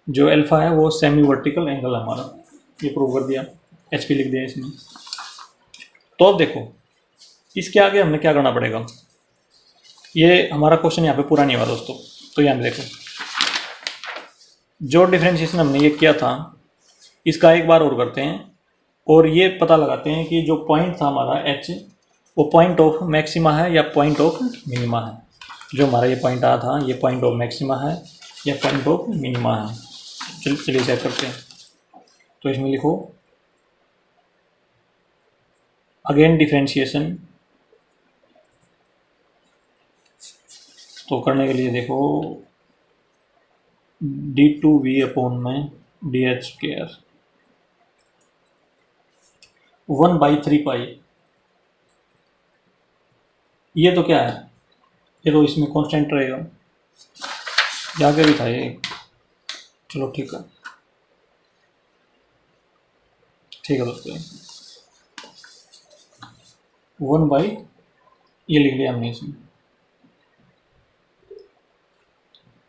[SPEAKER 1] जो अल्फा है वो सेमी वर्टिकल एंगल है हमारा, ये प्रूव कर दिया, एच पी लिख दिया इसमें। तो अब देखो इसके आगे हमने क्या करना पड़ेगा, ये हमारा क्वेश्चन यहाँ पे पूरा नहीं हुआ दोस्तों। तो यहाँ देखो जो डिफरेंशिएशन हमने ये किया था इसका एक बार और करते हैं और ये पता लगाते हैं कि जो पॉइंट था हमारा एच, वो पॉइंट ऑफ मैक्सिमा है या पॉइंट ऑफ मिनिमा है। जो हमारा ये पॉइंट आया था, ये पॉइंट ऑफ मैक्सिमा है या पॉइंट ऑफ मिनिमा है। चलिए चेक करते हैं। तो इसमें लिखो अगेन डिफरेंशिएशन। तो करने के लिए देखो d2v अपॉन में dh स्क्वायर 1/3 पाई। ये तो क्या है, ये तो इसमें कांस्टेंट रहेगा, जाके भी था ये। चलो ठीक है, ठीक है दोस्तों, 1/, ये लिख लिया हमने इसमें।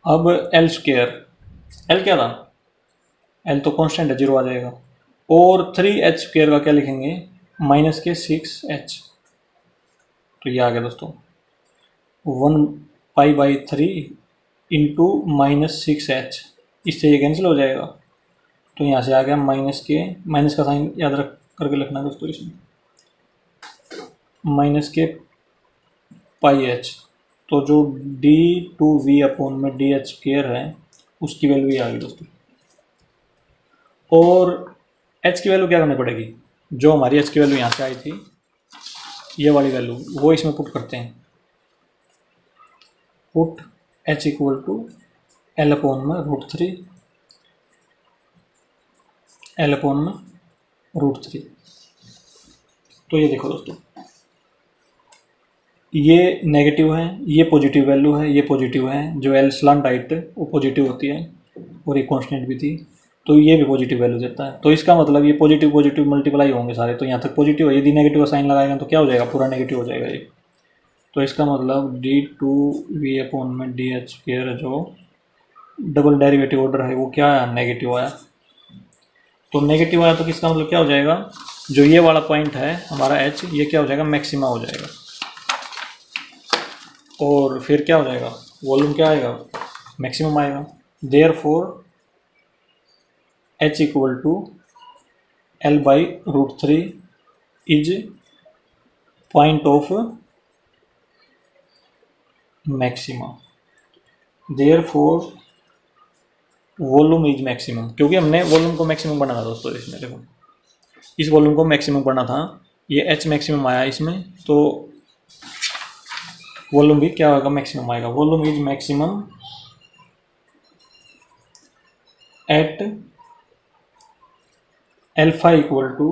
[SPEAKER 1] अब एल स्क्वायर, एल क्या था, एल तो कांस्टेंट है, 0 आ जाएगा। और 3h स्क्वायर का क्या लिखेंगे, माइनस के 6h। तो ये आ गया दोस्तों 1π/3 इंटू -6h। इससे ये कैंसिल हो जाएगा। तो यहाँ से आ गया माइनस का साइन याद रख करके लिखना दोस्तों, इसमें -πh। तो जो d2v अपॉन में dh स्क्वायर है उसकी वैल्यू ये आ गई दोस्तों। और h की वैल्यू क्या करनी पड़ेगी, जो हमारी h की वैल्यू यहाँ से आई थी, ये वाली वैल्यू, वो इसमें पुट करते हैं। Put h equal to L upon में √3, L अपॉन में √3। तो ये देखो दोस्तों, ये नेगेटिव है, ये पॉजिटिव वैल्यू है, ये पॉजिटिव है। जो एल स्लांट हाइट वो पॉजिटिव होती है और ये कांस्टेंट भी थी, तो ये भी पॉजिटिव वैल्यू देता है। तो इसका मतलब ये पॉजिटिव पॉजिटिव मल्टीप्लाई होंगे सारे। तो यहाँ तक पॉजिटिव है, यदि नेगेटिव का साइन लगाएगा तो क्या हो जाएगा, पूरा नेगेटिव हो जाएगा ये। तो इसका मतलब d2v अपॉन में dh स्क्वायर जो डबल डेरिवेटिव ऑर्डर है वो क्या है, नेगेटिव आया। तो नेगेटिव आया तो किसका मतलब क्या हो जाएगा, जो ये वाला पॉइंट है हमारा h, ये क्या हो जाएगा, मैक्सिमा हो जाएगा। और फिर क्या हो जाएगा, वॉल्यूम क्या आएगा, मैक्सिमम आएगा। Therefore h equal to L/√3 is point of maxima. Therefore volume is maximum, क्योंकि हमने वॉल्यूम को मैक्सिमम बनाना था दोस्तों। इसमें देखो, इस वॉल्यूम को मैक्सिमम करना था, ये h मैक्सिमम आया इसमें, तो वॉल्यूम भी क्या होगा, मैक्सिमम आएगा। Volume is maximum at alpha equal to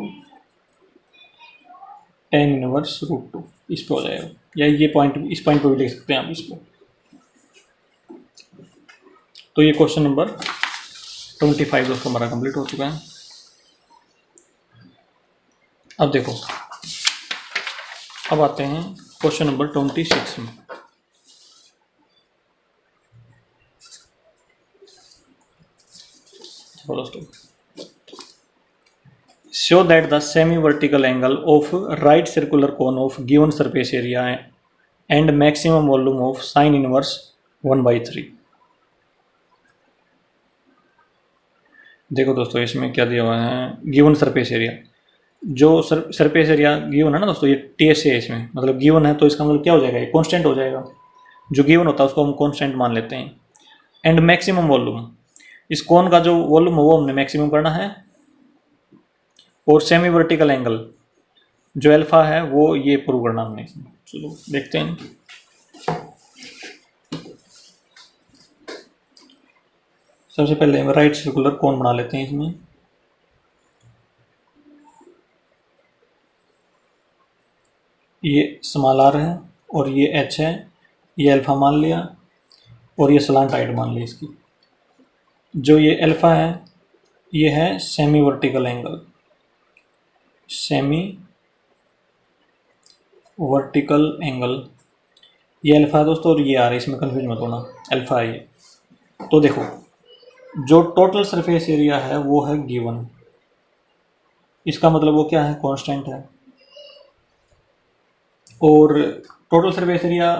[SPEAKER 1] tan inverse √2। इस पे हो जाएगा, या ये पॉइंट, इस पॉइंट पे भी लिख सकते हैं आप इसको। तो ये क्वेश्चन नंबर 25 दोस्तों हमारा कंप्लीट हो चुका है। अब देखो, अब आते हैं क्वेश्चन नंबर 26 में। दोस्तों, show that the semi-vertical angle of right circular cone of given surface area and maximum volume of sin inverse 1/3। देखो दोस्तों, इसमें क्या दिया हुआ है, गिवन सरफेस एरिया। जो सरफेस एरिया गिवन है ना दोस्तों, ये टीएस है इसमें, मतलब गिवन है, तो इसका मतलब क्या हो जाएगा, ये कांस्टेंट हो जाएगा। जो गिवन होता है उसको हम कांस्टेंट मान लेते हैं। एंड मैक्सिमम वॉल्यूम, इस कोन का जो वॉल्यूम है वो हमने मैक्सिमम करना है। और सेमी वर्टिकल एंगल जो अल्फा है वो ये प्रूव करना हमने इसमें। चलो देखते हैं। सबसे पहले हम राइट सर्कुलर कोन बना लेते हैं इसमें। ये स्मॉल आर है और ये एच है, ये अल्फा मान लिया और ये स्लांट हाइट मान ली इसकी। जो ये अल्फा है ये है semi vertical angle, semi vertical angle, ये अल्फा है दोस्तों, और ये आ रहा है, इसमें कंफ्यूज मत होना, अल्फा है ये। तो देखो, जो टोटल सरफेस एरिया है वो है गिवन, इसका मतलब वो क्या है, कांस्टेंट है। और टोटल सरफेस एरिया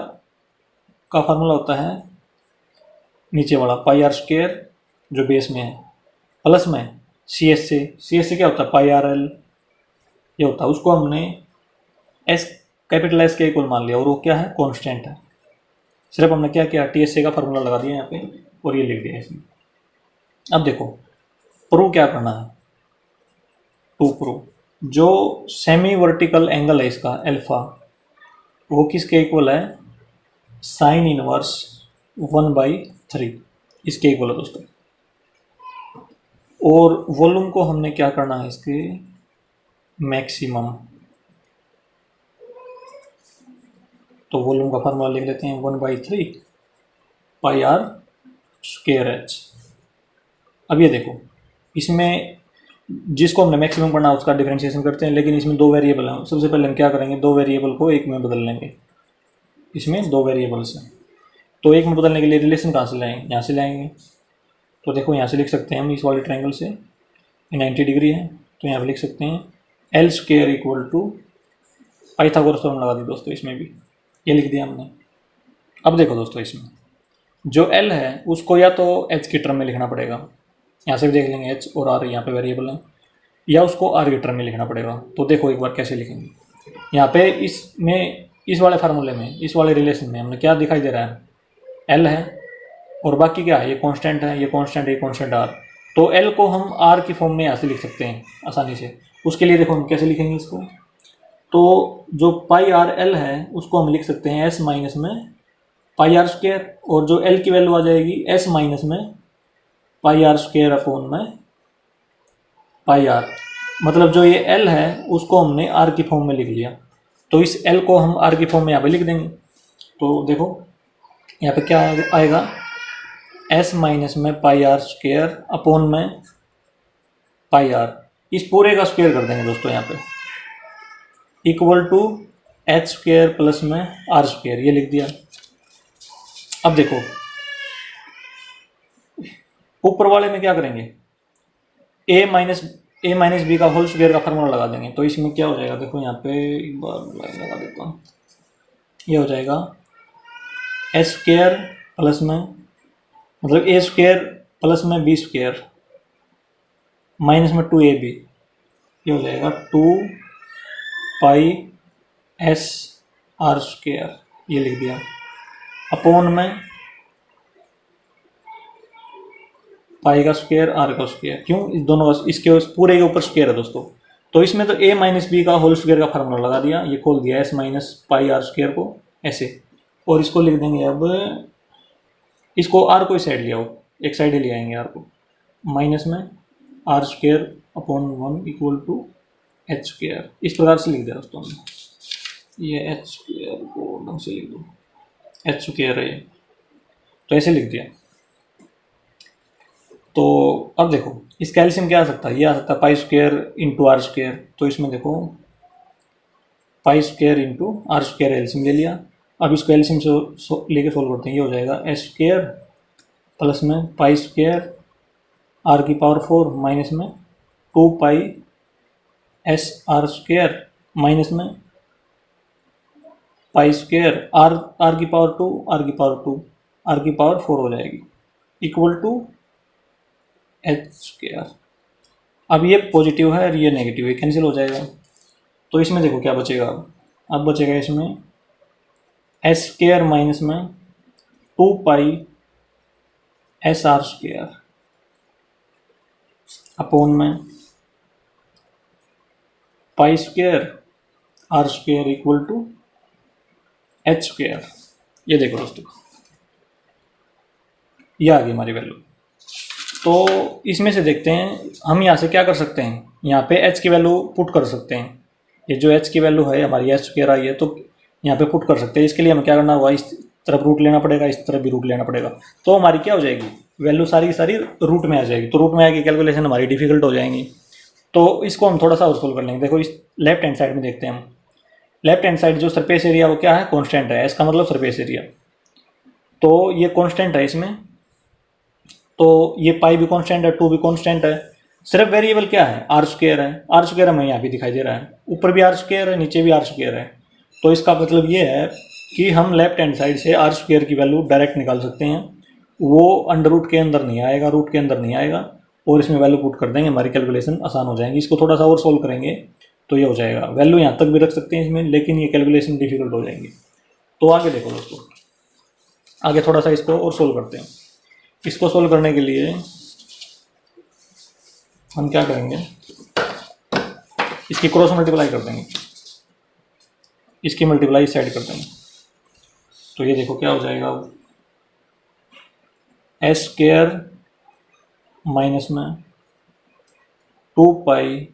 [SPEAKER 1] का फार्मूला होता है नीचे वाला, पाई आर स्क्वायर जो बेस में है, प्लस में सी एस से क्या होता है, पाई आर एल ये होता है, उसको हमने एस कैपिटल एस के इक्वल मान लिया और वो क्या है, कांस्टेंट है। सिर्फ हमने क्या किया, टी एस ए का फार्मूला लगा दिया यहाँ पे और ये लिख दिया इसमें। अब देखो प्रूव क्या करना है, टू प्रूव जो सेमी वर्टिकल एंगल है इसका अल्फा वो किसके इक्वल है, साइन इनवर्स 1/3 इसके इक्वल है दोस्तों। और वॉल्यूम को हमने क्या करना है, इसके मैक्सिमम, तो वॉल्यूम का फार्मूला लिख लेते हैं 1/3 पाई आर स्क्वायर एच। अब ये देखो इसमें जिसको हमने मैक्सिमम करना है उसका डिफरेंशिएशन करते हैं, लेकिन इसमें दो वेरिएबल हैं। सबसे पहले हम क्या करेंगे, दो वेरिएबल को एक में बदल लेंगे। इसमें दो वेरिएबल्स हैं तो एक में बदलने के लिए रिलेशन कहाँ से लाएंगे, यहाँ से लाएंगे। तो देखो यहाँ से लिख सकते हैं हम, इस वाले ट्रायंगल से 90 डिग्री है तो यहाँ पे लिख सकते हैं L square equal to Pythagoras formula लगा दी दोस्तों, इसमें भी ये लिख दिया हमने। अब देखो दोस्तों इसमें जो एल है उसको या तो एच की टर्म में लिखना पड़ेगा, यहाँ से भी देख लेंगे एच और आर यहाँ पे वेरिएबल है, या उसको आर की टर्म में लिखना पड़ेगा। तो देखो एक बार कैसे लिखेंगे, यहाँ पे इसमें इस वाले फार्मूले में इस वाले रिलेशन में हमने क्या दिखाई दे रहा है, एल है और बाकी क्या है, ये कांस्टेंट है, ये कांस्टेंट है, ये कांस्टेंट आर। तो एल को हम आर की फॉर्म में यहाँ से लिख सकते हैं आसानी से। उसके लिए देखो हम कैसे लिखेंगे इसको, तो जो पाई आर एल है उसको हम लिख सकते हैं एस माइनस में पाई आर स्क्वायर, और जो एल की वैल्यू आ जाएगी एस माइनस में पाई आर स्क्वायर अपॉन में पाई आर। मतलब जो ये एल है उसको हमने आर की फॉर्म में लिख लिया, तो इस एल को हम आर की फॉर्म में यहाँ पे लिख देंगे। तो देखो यहाँ पे क्या आएगा, एस माइनस में पाई आर स्क्वायर अपॉन में पाई आर, इस पूरे का स्क्वायर कर देंगे दोस्तों यहाँ पे, equal to H square plus में आर स्क्वायर, ये लिख दिया। अब देखो ऊपर वाले में क्या करेंगे, ए माइनस बी का होल स्क्वायर का फार्मूला लगा देंगे। तो इसमें क्या हो जाएगा, देखो यहाँ पे एक बार लाइन लगा देता हूँ, ये हो जाएगा एस स्क्वायर प्लस में, मतलब ए स्क्वायर प्लस में बी स्क्वायर माइनस में 2ab, ये हो जाएगा 2 पाई एस आर स्क्वायर, ये लिख दिया, अपॉन में पाई का स्क्वायर आर का स्क्वायर। क्यों, इस दोनों का इसके पूरे के ऊपर स्क्वायर है दोस्तों। तो इसमें तो ए माइनस बी का होल स्क्वायर का फार्मूला लगा दिया, ये खोल दिया S minus pi R square को ऐसे, और इसको लिख देंगे। अब इसको आर को इस साइड ले आओ, एक साइड ही ले आएंगे आर को, माइनस में R square upon 1 equal to H square, इस प्रकार से लिख दिया दोस्तों हमने। ये एच स्क्वायर को ढंग से लिख दो, एच स्क्वायर है ये, तो ऐसे लिख दिया। तो अब देखो इसका एलसीएम क्या आ सकता है, ये आ सकता है pi square into R square. तो इसमें देखो pi square into R square LCM ले लिया। अब इसको एलसीएम से लेके सोल्व करते हैं, ये हो जाएगा एस स्क्वायर प्लस में पाई स्क्वायर आर की पावर 4 माइनस में 2 pi S R square minus में पाई स्क्वायर आर की पावर 2 आर की पावर 2 आर की पावर 4 हो जाएगी, इक्वल टू एच स्क्वायर। अब ये पॉजिटिव है और ये नेगेटिव है, कैंसिल हो जाएगा। तो इसमें देखो क्या बचेगा, अब बचेगा इसमें एस स्क्वायर माइनस में 2 pi S R square upon में pi square R square equal to H square. ये देखो दोस्तों ये आ गई हमारी वैल्यू। तो इसमें से देखते हैं हम यहाँ से क्या कर सकते हैं, यहाँ पे h की वैल्यू पुट कर सकते हैं। ये जो h की वैल्यू है हमारी एच स्क्वायर आई है, तो यहाँ पे पुट कर सकते हैं। इसके लिए हमें क्या करना होगा, इस तरफ रूट लेना पड़ेगा, इस तरफ भी रूट लेना पड़ेगा। तो हमारी क्या हो जाएगी, वैल्यू सारी की सारी रूट में आ जाएगी। तो रूट में आएगी, कैलकुलेशन हमारी डिफिकल्ट हो जाएंगी। तो इसको हम थोड़ा सा और सोल्व कर लेंगे। देखो इस लेफ्ट हैंड साइड में देखते हैं हम, लेफ्ट हैंड साइड जो सरफेस एरिया वो क्या है, कॉन्स्टेंट है, इसका मतलब सरफेस एरिया। तो ये कॉन्स्टेंट है इसमें, तो ये पाई भी कांस्टेंट है, 2 भी कांस्टेंट है। सिर्फ वेरिएबल क्या है, आर स्क्वायर है। आर स्क्वायर हमें यहाँ भी दिखाई दे रहा है, ऊपर भी आर स्क्वायर है, नीचे भी आर स्क्वायर है। तो इसका मतलब ये है कि हम लेफ्ट हैंड साइड से आर स्क्वायर की वैल्यू डायरेक्ट निकाल सकते हैं। वो अंडर रूट के अंदर नहीं आएगा, रूट के अंदर नहीं आएगा। और इसमें वैल्यू पुट कर देंगे, हमारी कैलकुलेशन आसान हो जाएगी। इसको थोड़ा सा और सोल्व करेंगे तो ये हो जाएगा। वैल्यू यहाँ तक भी रख सकते हैं इसमें, लेकिन ये कैलकुलेशन डिफिकल्ट हो जाएंगी। तो आगे देखो दोस्तों, आगे थोड़ा सा इसको और सोल्व करते हैं। इसको सोल्व करने के लिए हम क्या करेंगे, इसकी क्रॉस मल्टीप्लाई कर देंगे, इसकी मल्टीप्लाई साइड कर देंगे। तो ये देखो क्या हो जाएगा, एस स्क्वायर माइनस में 2 pi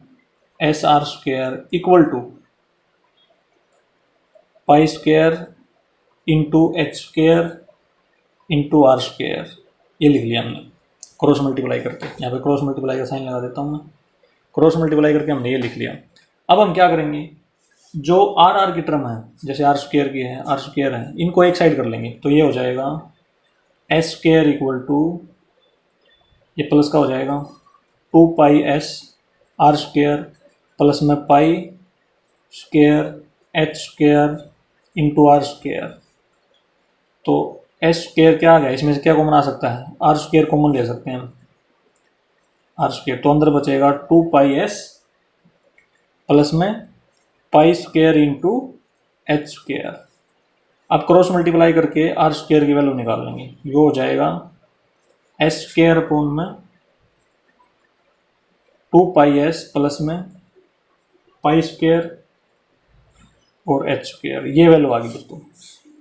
[SPEAKER 1] S R square equal to pi square into H square into R square, ये लिख लिया हमने क्रॉस मल्टीप्लाई करके। यहाँ पे क्रॉस मल्टीप्लाई का साइन लगा देता हूँ मैं। क्रॉस मल्टीप्लाई करके हमने ये लिख लिया। अब हम क्या करेंगे, जो आर आर की टर्म है, जैसे आर स्क्वायर की है, आर स्क्वायर है, इनको एक साइड कर लेंगे। तो ये हो जाएगा एस स्क्वायर इक्वल टू, ये प्लस का हो जाएगा 2 pi S R square plus में pi square H square into R square. तो एस स्क्वायर क्या आ गया, इसमें से क्या कॉमन आ सकता है, आर स्क्वायर कॉमन ले सकते हैं हम, आर स्क्वायर। तो अंदर बचेगा 2 पाई एस प्लस में pi square into H square. अब क्रॉस मल्टीप्लाई करके आर स्क्वायर की वैल्यू निकाल लेंगे। ये हो जाएगा एस स्क्वायर अपॉन में 2 पाई एस प्लस में पाई स्क्वायर और एच स्क्वायर, ये वैल्यू आ गई दोस्तों।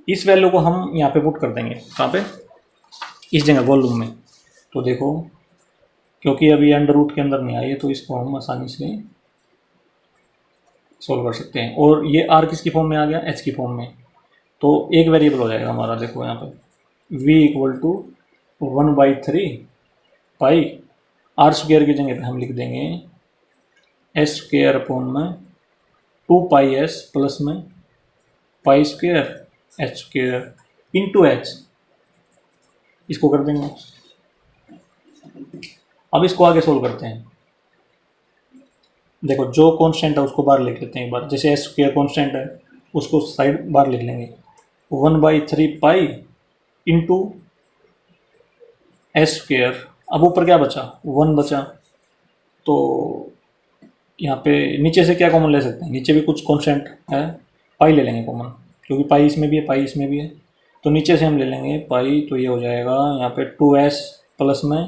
[SPEAKER 1] इस वैल्यू को हम यहाँ पे पुट कर देंगे, कहाँ पे, इस जगह वॉल्यूम में। तो देखो, क्योंकि अभी अंडर रूट के अंदर नहीं आई है, तो इसको हम आसानी से सोल्व कर सकते हैं। और ये आर किसकी फॉर्म में आ गया, एच की फॉर्म में। तो एक वेरिएबल हो जाएगा हमारा, देखो यहाँ पे v equal to 1/3 pi, R square की जगह पे हम लिख देंगे एस स्क्वायर अपॉन में 2 पाई एस प्लस में pi square H square into H, इसको कर देंगे। अब इसको आगे सोल्व करते हैं। देखो, जो कांस्टेंट है उसको बाहर लिख लेते हैं एक बार। जैसे एस स्क्वायर कांस्टेंट है, उसको साइड बाहर लिख लेंगे। 1/3 पाई इंटू एस स्क्वायर। अब ऊपर क्या बचा, 1 बचा। तो यहाँ पे नीचे से क्या कॉमन ले सकते हैं, नीचे भी कुछ कांस्टेंट है, पाई ले लेंगे कॉमन, क्योंकि पाई इसमें भी है, पाई इसमें भी है। तो नीचे से हम ले लेंगे पाई। तो ये हो जाएगा यहाँ पे 2s प्लस में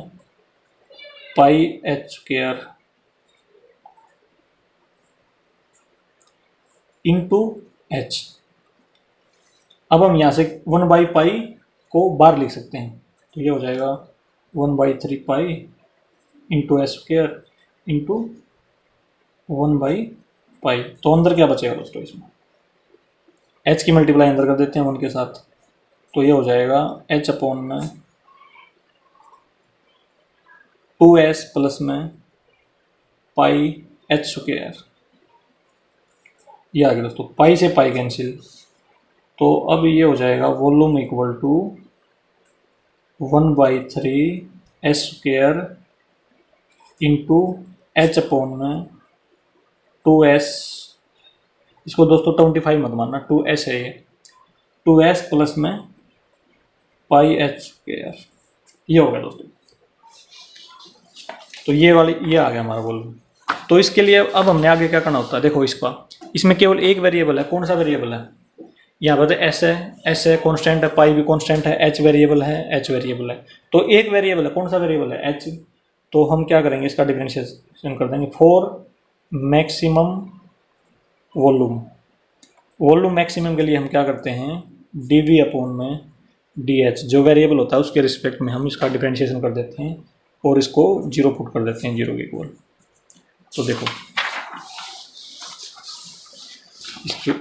[SPEAKER 1] pi H square into H. अब हम यहाँ से 1/पाई को बाहर लिख सकते हैं। तो ये हो जाएगा 1/3 pi into H square into 1/पाई। तो अंदर क्या बचेगा दोस्तों, इसमें एच की मल्टीप्लाई अंदर कर देते हैं 1 के साथ। तो ये हो जाएगा एच अपॉन में 2s प्लस में पाई एच स्क्वायर। ये आ गया दोस्तों, पाई से पाई कैंसिल। तो अब ये हो जाएगा volume equal to 1/3 S square into H upon में 2s, इसको दोस्तों 25 मत मानना, 2s है ये, 2s प्लस में पाई एच स्क्वायर। ये हो गया दोस्तों। तो ये वाली, ये आ गया हमारा वॉल्यूम। तो इसके लिए अब हमने आगे क्या करना होता है, देखो इसमें केवल एक वेरिएबल है। कौन सा वेरिएबल है, यहाँ पर एस है कांस्टेंट है, पाई भी कांस्टेंट है, एच वेरिएबल है, एच वेरिएबल है। तो एक वेरिएबल है, कौन सा वेरिएबल है, एच। तो हम क्या करेंगे, इसका डिफरेंशिएशन कर देंगे for maximum volume. Volume maximum के लिए हम क्या करते हैं, डी वी अपॉन में डी एच, जो वेरिएबल होता है उसके रिस्पेक्ट में हम इसका डिफरेंशिएशन कर देते हैं और इसको 0 पुट कर देते हैं, 0 के इक्वल। तो देखो,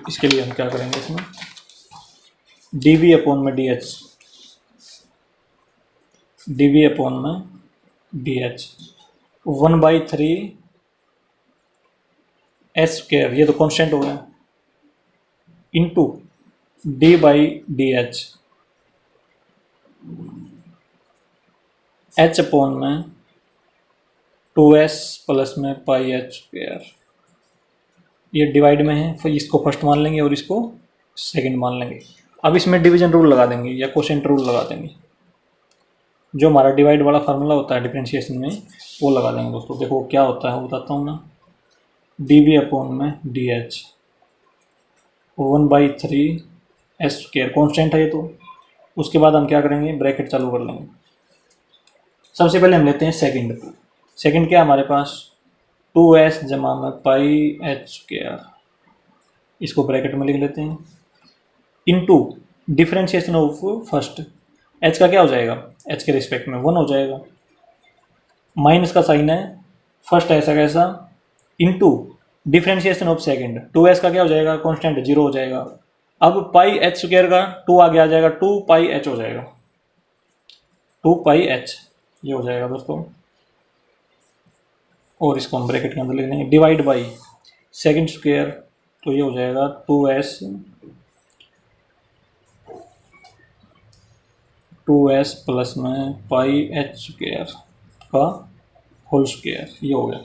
[SPEAKER 1] इसके लिए हम क्या करेंगे, इसमें डी वी अपॉन में D H, D V upon में डी एच 1/3 एस स्क्वायर, ये तो कांस्टेंट हो गया, into D by D H upon में 2s प्लस में पाई एच स्क्वायर। ये डिवाइड में है, फिर इसको फर्स्ट मान लेंगे और इसको सेकंड मान लेंगे। अब इसमें डिवीजन रूल लगा देंगे या कोशेंट रूल लगा देंगे। जो हमारा डिवाइड वाला फार्मूला होता है डिफरेंशिएशन में वो लगा देंगे दोस्तों। देखो क्या होता है वो बताता हूँ मैं। डी वी अपॉन में D H 1/3 S square constant है ये तो। उसके बाद हम क्या करेंगे, ब्रैकेट चालू कर लेंगे। सबसे पहले हम लेते हैं सेकंड। सेकंड क्या है हमारे पास, 2s जमा में पाई एच स्क्वायर, इसको ब्रैकेट में लिख लेते हैं, into differentiation of first. H का क्या हो जाएगा, एच के रिस्पेक्ट में 1 हो जाएगा, माइनस का साइन है, फर्स्ट ऐसा कैसा, into differentiation of second, 2s का क्या हो जाएगा, कांस्टेंट 0 हो जाएगा। अब पाई एच स्क्वायर का 2 आगे आ जाएगा, 2 पाई एच हो जाएगा, 2 पाई एच ये हो जाएगा दोस्तों। और इसको हम ब्रैकेट के अंदर लिख देंगे, डिवाइड बाई सेकंड स्क्वायर, तो ये हो जाएगा 2s प्लस में पाई एच स्क्वायर का होल स्क्वायर, ये हो गया।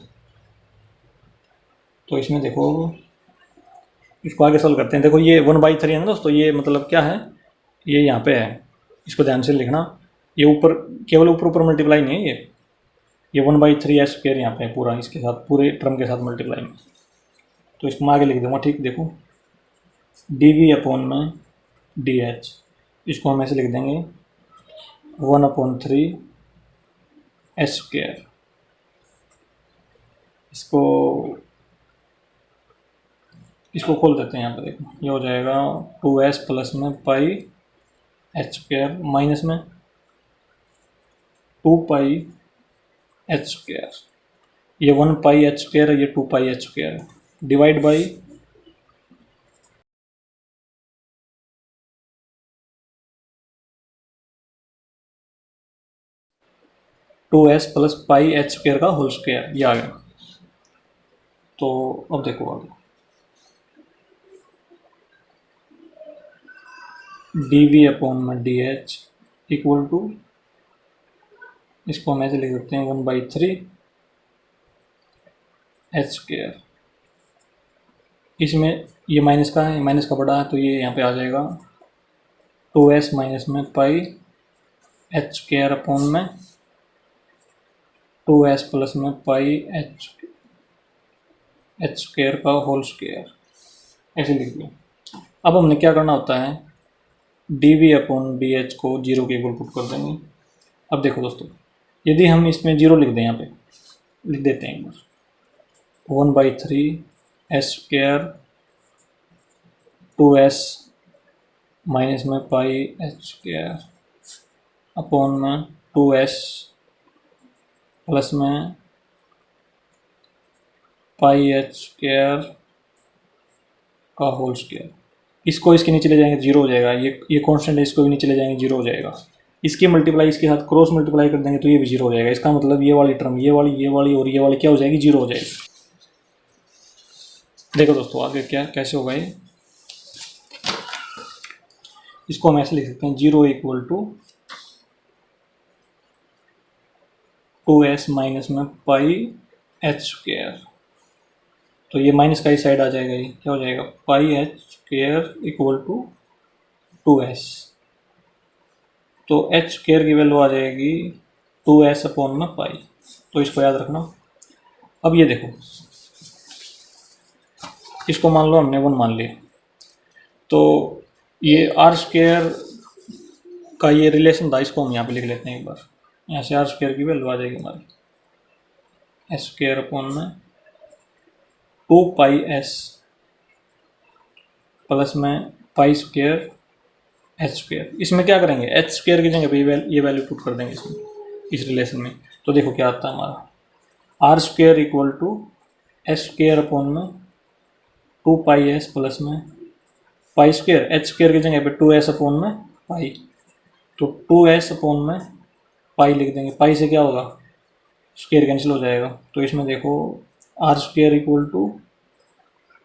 [SPEAKER 1] तो इसमें देखो इसको आगे सॉल्व करते हैं। देखो ये 1/3 है ना दोस्तों, ये मतलब क्या है, ये यहाँ पे है, इसको ध्यान से लिखना। ये ऊपर केवल ऊपर ऊपर मल्टीप्लाई नहीं है, ये 1/3 एस स्क्वायर यहाँ पे है पूरा, इसके साथ पूरे टर्म के साथ मल्टीप्लाई में। तो इसको मैं आगे लिख दूंगा, ठीक। देखो डी वी अपॉन में डी एच, इसको हम ऐसे लिख देंगे 1/3 एस स्क्वायर। इसको खोल देते हैं यहाँ पे, देखो ये हो जाएगा 2s प्लस में पाई एच स्क्वायर माइनस में 2 पाई एच स्क्वायर, ये 1 पाई एच स्क्वायर है, ये 2 पाई एच स्क्वायर है, divide by 2s plus pi H square का होल स्क्वायर, ये आ गया। तो अब देखो आगे, डी वी अपॉन में डी एच इक्वल टू, इसको हम ऐसे लिख सकते हैं 1/3 एच स्क्वायर। इसमें ये माइनस का है, माइनस का बड़ा है, तो ये यहाँ पे आ जाएगा 2s माइनस में पाई एच स्क्वायर अपॉन में 2s प्लस में पाई एच स्क्वायर का होल स्क्वायर, ऐसे लिख दिया। अब हमने क्या करना होता है, D V upon D H को 0 के इक्वल पुट कर देंगे। अब देखो दोस्तों, यदि हम इसमें 0 लिख दें, यहाँ पे लिख देते हैं 1/3 एस स्क्वायर 2s माइनस में पाई एच स्क्वायर अपॉन में 2s प्लस में पाई एच स्क्वायर का होल स्क्वायर। इसको इसके नीचे ले जाएंगे 0 हो जाएगा, ये कांस्टेंट है, इसको भी नीचे ले जाएंगे 0 हो जाएगा। इसकी मल्टीप्लाई इसके साथ क्रॉस मल्टीप्लाई कर देंगे तो ये भी 0 हो जाएगा। इसका मतलब ये वाली टर्म, ये वाली और ये वाली क्या हो जाएगी, 0 हो जाएगी। देखो दोस्तों आगे क्या कैसे होगा ये, इसको हम ऐसे लिख सकते हैं 0 इक्वल टू 2s माइनस में पाई एच स्क्वायर, तो ये माइनस का इस साइड आ जाएगा, ये क्या हो जाएगा, pi H square equal to 2s। तो एच स्क्वायर की वैल्यू आ जाएगी 2s अपॉन में पाई, तो इसको याद रखना। अब ये देखो, इसको मान लो हमने 1 मान लिया, तो ये आर स्क्वायर का ये रिलेशन था, इसको हम यहाँ पे लिख लेते हैं एक बार। यहाँ से आर स्क्वायर की वैल्यू आ जाएगी हमारी एस स्क्वायर अपॉन में 2 पाई एस प्लस में पाई स्क्वायर एच स्क्वायर। इसमें क्या करेंगे, एच स्क्वायर की जगह पे ये वैल्यू पुट कर देंगे इसमें, इस रिलेशन में। तो देखो क्या आता है हमारा, R square equal to S square upon में 2 पाई एस प्लस में पाई स्क्वायर, एच स्क्वायर की जगह पे 2s अपॉन में पाई, तो 2s अपॉन में पाई लिख देंगे। पाई से क्या होगा, स्क्वायर कैंसिल हो जाएगा। तो इसमें देखो R square equal to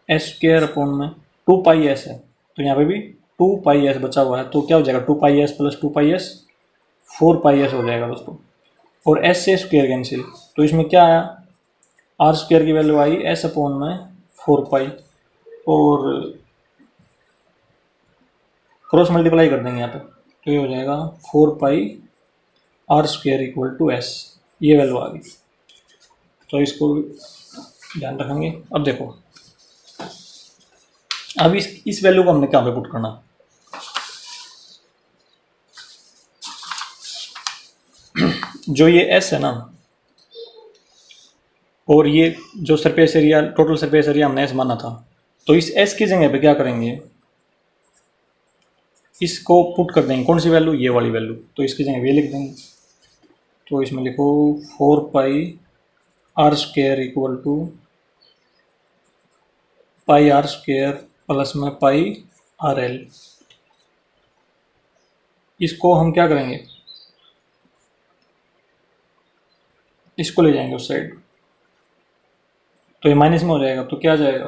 [SPEAKER 1] S square upon में 2 पाई एस है, तो यहाँ पे भी 2 पाई एस बचा हुआ है, तो क्या हो जाएगा 2 pi S plus 2 pi S 4 पाई एस हो जाएगा दोस्तों। और एस से स्क्वायर कैंसिल, तो इसमें क्या आया, आर स्क्वायर की वैल्यू आई एस अपॉन में 4 पाई, और क्रॉस मल्टीप्लाई कर देंगे यहाँ पे, तो ये हो जाएगा 4 pi R square equal to S, ये वैल्यू आ गई। तो इसको ध्यान रखेंगे। अब देखो, अब इस वैल्यू को हमने कहाँ पे पुट करना, जो ये एस है ना, और ये जो surface area, total surface area हमने एस माना था, तो इस एस की जगह पे क्या करेंगे, इसको पुट कर देंगे। कौन सी वैल्यू, ये वाली वैल्यू। तो इसकी जगह ये लिख देंगे। तो इसमें लिखो 4 pi R square equal to pi R square plus में पाई आर एल। इसको हम क्या करेंगे, इसको ले जाएंगे उस साइड, तो ये माइनस में हो जाएगा। तो क्या आ जाएगा,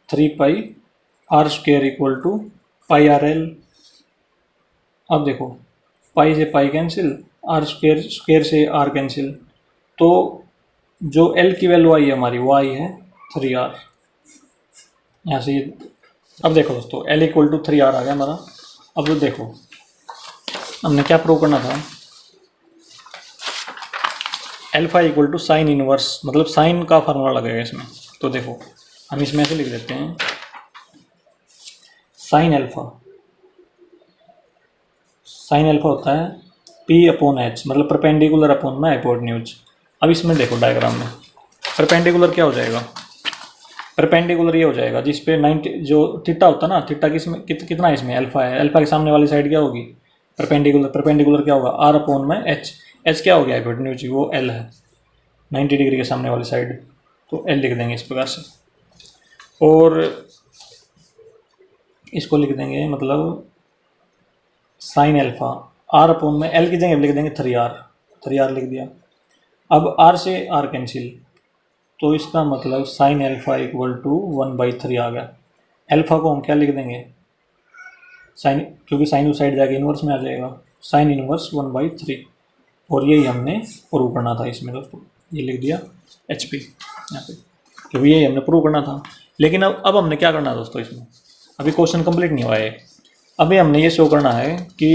[SPEAKER 1] 3 pi R square equal to pi R L. अब देखो, पाई से pi cancel, R square square से आर कैंसिल, तो जो एल की वैल्यू आई है हमारी, वो आई है 3r। यहाँ से अब देखो दोस्तों, एल इक्वल टू 3r आ गया हमारा। अब तो देखो, हमने क्या प्रूव करना था, alpha equal to sine inverse, मतलब साइन का फार्मूला लगेगा इसमें। तो देखो, हम इसमें ऐसे लिख देते हैं, साइन एल्फा होता है पी अपॉन एच, मतलब परपेंडिकुलर अपॉन में हाइपोटेन्यूज। अब इसमें देखो डायग्राम में, परपेंडिकुलर क्या हो जाएगा, परपेंडिकुलर ये हो जाएगा जिस पे 90 जो थीटा होता है ना, थीटा किसमें कितना है, इसमें अल्फा है, अल्फा के सामने वाली साइड क्या होगी, परपेंडिकुलर। परपेंडिकुलर क्या होगा, आर अपॉन में एच, एच क्या हो गया हाइपोटेन्यूज, वो एल है 90 डिग्री के सामने वाली साइड। तो एल लिख देंगे इस प्रकार से, और इसको लिख देंगे मतलब साइन एल्फा, आर अपॉन में एल की जगह लिख देंगे 3r लिख दिया। अब आर से आर कैंसिल, तो इसका मतलब साइन एल्फा इक्वल टू 1/3 आ गया। एल्फा को हम क्या लिख देंगे, साइन, क्योंकि साइन उस साइड जाके इन्वर्स में आ जाएगा, साइन इन्वर्स 1/3। और यही हमने प्रूव करना था इसमें दोस्तों, ये लिख दिया एच पी यहाँ पे, क्योंकि यही हमने प्रूव करना था। लेकिन अब हमने क्या करना है दोस्तों, इसमें अभी क्वेश्चन कंप्लीट नहीं हुआ है। अभी हमने ये शो करना है कि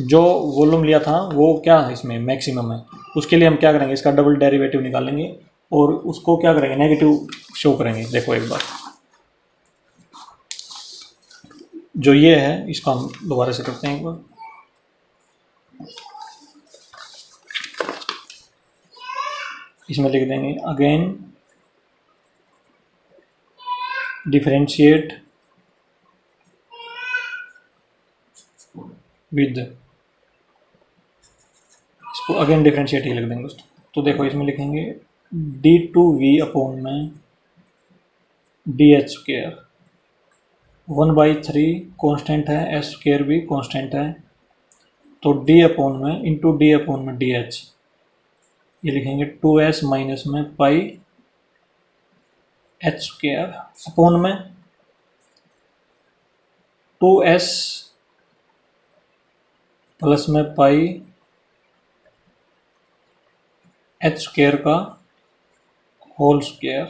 [SPEAKER 1] जो वॉल्यूम लिया था वो क्या है, इसमें मैक्सिमम है। उसके लिए हम क्या करेंगे, इसका डबल डेरिवेटिव निकालेंगे और उसको क्या करेंगे, नेगेटिव शो करेंगे। देखो एक बार, जो ये है इसको हम दोबारा से करते हैं एक बार। इसमें लिख देंगे अगेन डिफरेंशिएट विद, इसको अगेन डिफरेंशिएट ही लिख देंगे दोस्तों। तो देखो इसमें लिखेंगे d2v अपॉन में डी एच स्क्र 1/3 कॉन्स्टेंट है, एच स्क्र भी कॉन्स्टेंट है, तो d अपॉन में इंटू डी अपॉन में डी एच, ये लिखेंगे 2s माइनस में पाई एच स्क्र अपॉन में 2s प्लस में पाई एच स्क्र का होल स्क्वायर।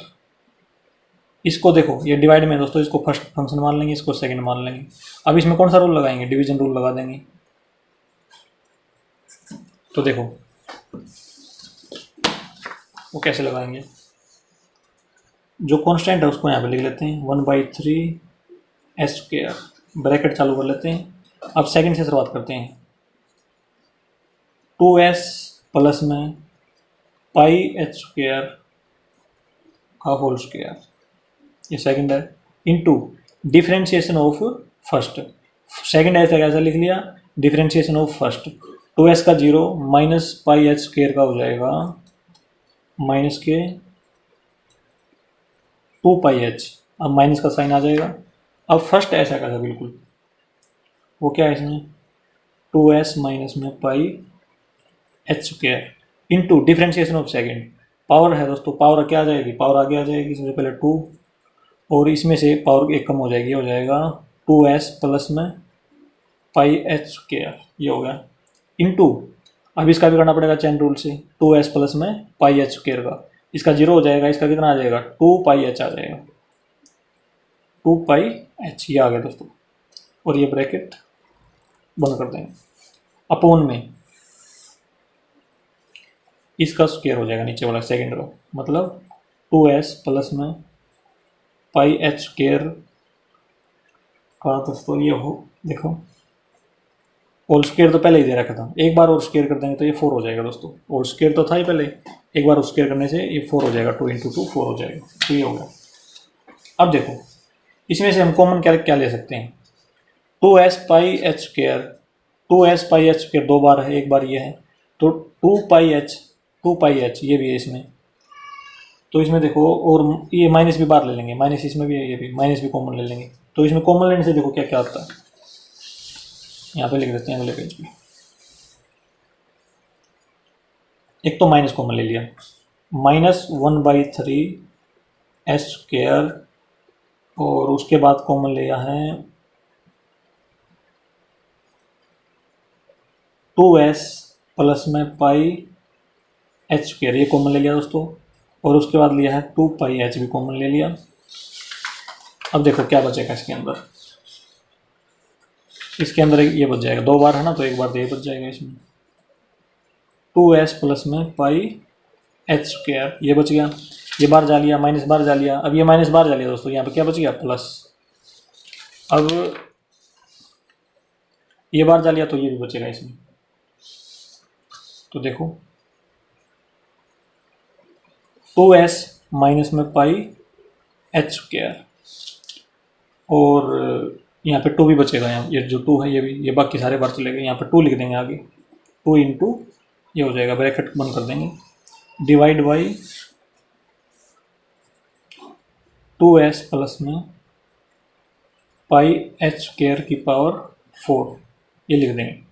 [SPEAKER 1] इसको देखो, ये डिवाइड में दोस्तों, इसको फर्स्ट फंक्शन मान लेंगे, इसको सेकंड मान लेंगे। अब इसमें कौन सा रूल लगाएंगे, डिवीजन रूल लगा देंगे। तो देखो वो कैसे लगाएंगे, जो कांस्टेंट है उसको यहाँ पे लिख लेते हैं 1/3 एच स्क्वायर, ब्रैकेट चालू कर लेते हैं। अब सेकंड से शुरुआत करते हैं, 2s प्लस में पाई एच स्क्वायर का होल स्क्वायर, ये सेकंड है, into differentiation of first. Second ऐसा कैसा लिख लिया, डिफरेंशिएशन ऑफ फर्स्ट, 2s का 0 माइनस पाई एच स्क्वायर का हो जाएगा माइनस के 2 पाई एच। अब माइनस का साइन आ जाएगा। अब फर्स्ट ऐसा कैसा बिल्कुल, वो क्या है इसमें 2s माइनस में pi H square into differentiation of second, power है दोस्तों, पावर क्या आ जाएगी, पावर आगे आ जाएगी, सबसे पहले 2 और इसमें से पावर एक कम हो जाएगी, हो जाएगा 2s प्लस में पाई एच स्क्वायर, ये हो गया इंटू, अब इसका भी करना पड़ेगा चैन रूल से, 2s प्लस में पाई एच स्क्वायर का, इसका 0 हो जाएगा, इसका कितना आ जाएगा 2 पाई एच आ जाएगा, 2 पाई एच, ये आ गया दोस्तों। और ये ब्रैकेट बंद कर देंगे, अपॉन में इसका स्क्वायर हो जाएगा नीचे वाला सेकेंड रो, मतलब 2s प्लस में पाई एच स्क्वायर का दोस्तों ये हो, देखो होल स्क्वायर तो पहले ही दे रखा था, एक बार और स्क्वायर कर देंगे तो ये 4 हो जाएगा दोस्तों। होल स्क्वायर तो था ही पहले, एक बार स्क्वायर करने से ये 4 हो जाएगा, 2 इंटू 2 4 हो जाएगा, तो ये हो गया। अब देखो इसमें से हम कॉमन क्या क्या ले सकते हैं, 2s पाई एच स्क्वायर, 2s पाई एच स्क्वायर 2 बार है, एक बार ये है, तो 2 पाई एच ये भी है इसमें, तो इसमें देखो और ये माइनस भी बाहर ले लेंगे, माइनस इसमें भी है, ये भी माइनस भी कॉमन ले लेंगे, तो इसमें कॉमन लेने से देखो क्या क्या आता है, यहाँ पे लिख देते हैं अगले पेज पे। एक तो माइनस कॉमन ले लिया, -1/3 एच स्क्वायर, और उसके बाद कॉमन लिया है 2s प्लस में पाई एच स्क्वायर, ये कॉमन ले लिया दोस्तों, और उसके बाद लिया है 2 पाई एच भी कॉमन ले लिया। अब देखो क्या बचेगा इसके अंदर, इसके अंदर ये बच जाएगा, 2 बार है ना, तो एक बार तो ये बच जाएगा इसमें, 2s प्लस में पाई एच स्क्वायर, ये बच गया, ये बार जा लिया, माइनस बार जा लिया, अब ये माइनस बार जा लिया दोस्तों, यहाँ पे क्या बच गया प्लस, अब ये बार जा लिया तो ये भी बचेगा इसमें, तो देखो 2s माइनस में पाई एच स्क्वायर, और यहाँ पे 2 भी बचेगा, यहाँ ये जो 2 है ये भी, ये बाकी सारे बार चले गए, यहाँ पे 2 लिख देंगे आगे, 2 इंटू ये हो जाएगा, ब्रैकेट बंद कर देंगे, डिवाइड बाई 2s प्लस में पाई एच स्क्वायर की पावर 4, ये लिख देंगे।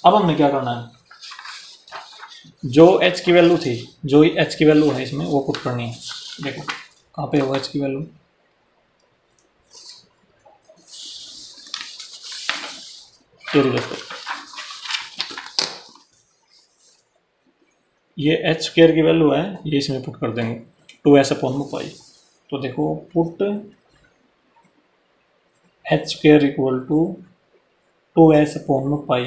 [SPEAKER 1] अब हमने क्या करना है, जो h की वैल्यू थी, जो h की वैल्यू है इसमें वो पुट करनी है, देखो कहाँ पे होगा h की वैल्यू, चलिए दोस्तों ये एच स्क्वायर की वैल्यू है, ये इसमें पुट कर देंगे 2s अपॉन में पाई, तो देखो put H square equal to 2s upon में पाई,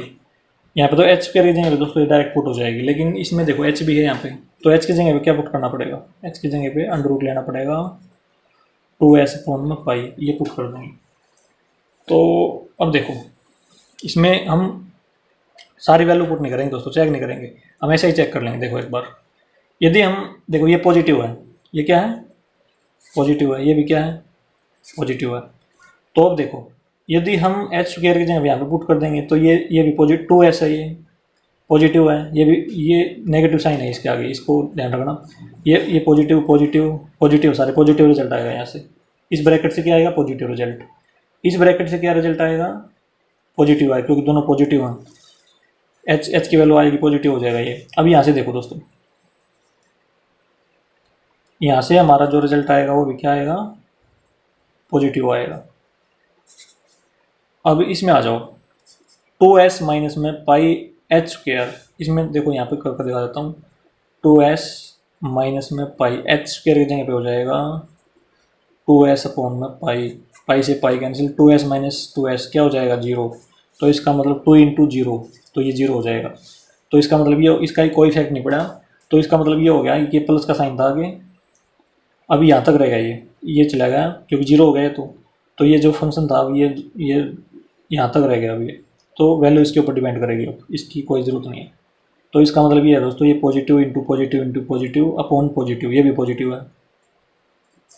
[SPEAKER 1] यहाँ पे तो एच स्क्वायर की जगह पे दोस्तों डायरेक्ट पुट हो जाएगी, लेकिन इसमें देखो एच भी है यहाँ पे, तो एच की जगह पे क्या पुट करना पड़ेगा, एच की जगह पे अंडर रूट लेना पड़ेगा 2s अपॉन में पाई, ये पुट कर देंगे। तो अब देखो इसमें हम सारी वैल्यू पुट नहीं करेंगे दोस्तों, चेक नहीं करेंगे, हम ऐसे ही चेक कर लेंगे। देखो एक बार, यदि हम देखो ये पॉजिटिव है, ये क्या है पॉजिटिव है, ये भी क्या है पॉजिटिव है, तो अब देखो यदि हम एच स्क्वायर की जगह यहाँ पे पुट कर देंगे तो ये भी पॉजिटिव, 2s है, ये पॉजिटिव है, ये भी, ये नेगेटिव साइन है इसके आगे, इसको ध्यान रखना, ये पॉजिटिव पॉजिटिव पॉजिटिव, सारे पॉजिटिव रिजल्ट आएगा यहाँ से, इस ब्रैकेट से क्या आएगा पॉजिटिव रिजल्ट, इस ब्रैकेट से क्या रिजल्ट आएगा पॉजिटिव आएगा, क्योंकि दोनों पॉजिटिव हैं, एच की वैल्यू आएगी पॉजिटिव हो जाएगा ये। अब यहाँ से देखो दोस्तों, यहाँ से हमारा जो रिजल्ट आएगा वो भी क्या आएगा पॉजिटिव आएगा। अब इसमें आ जाओ, 2s माइनस में पाई एच स्क्वायर, इसमें देखो यहाँ पे करके दिखा देता हूँ, 2s माइनस में पाई एच स्क्वायर की जगह पे हो जाएगा 2s अपॉन में पाई, पाई से pi cancel, 2s minus 2s क्या हो जाएगा 0, तो इसका मतलब 2 इंटू 0, तो ये 0 हो जाएगा, तो इसका मतलब ये, इसका कोई इफेक्ट नहीं पड़ा, तो इसका मतलब ये हो गया कि प्लस का साइन था आगे, अभी यहाँ तक रहेगा, ये चला गया क्योंकि 0 हो गया, तो ये जो फंक्शन था अब ये यहाँ तक रह गया, अभी तो वैल्यू इसके ऊपर डिपेंड करेगी, अब इसकी कोई ज़रूरत नहीं है। तो इसका मतलब ये है दोस्तों, ये positive into positive into positive upon positive, ये भी पॉजिटिव है,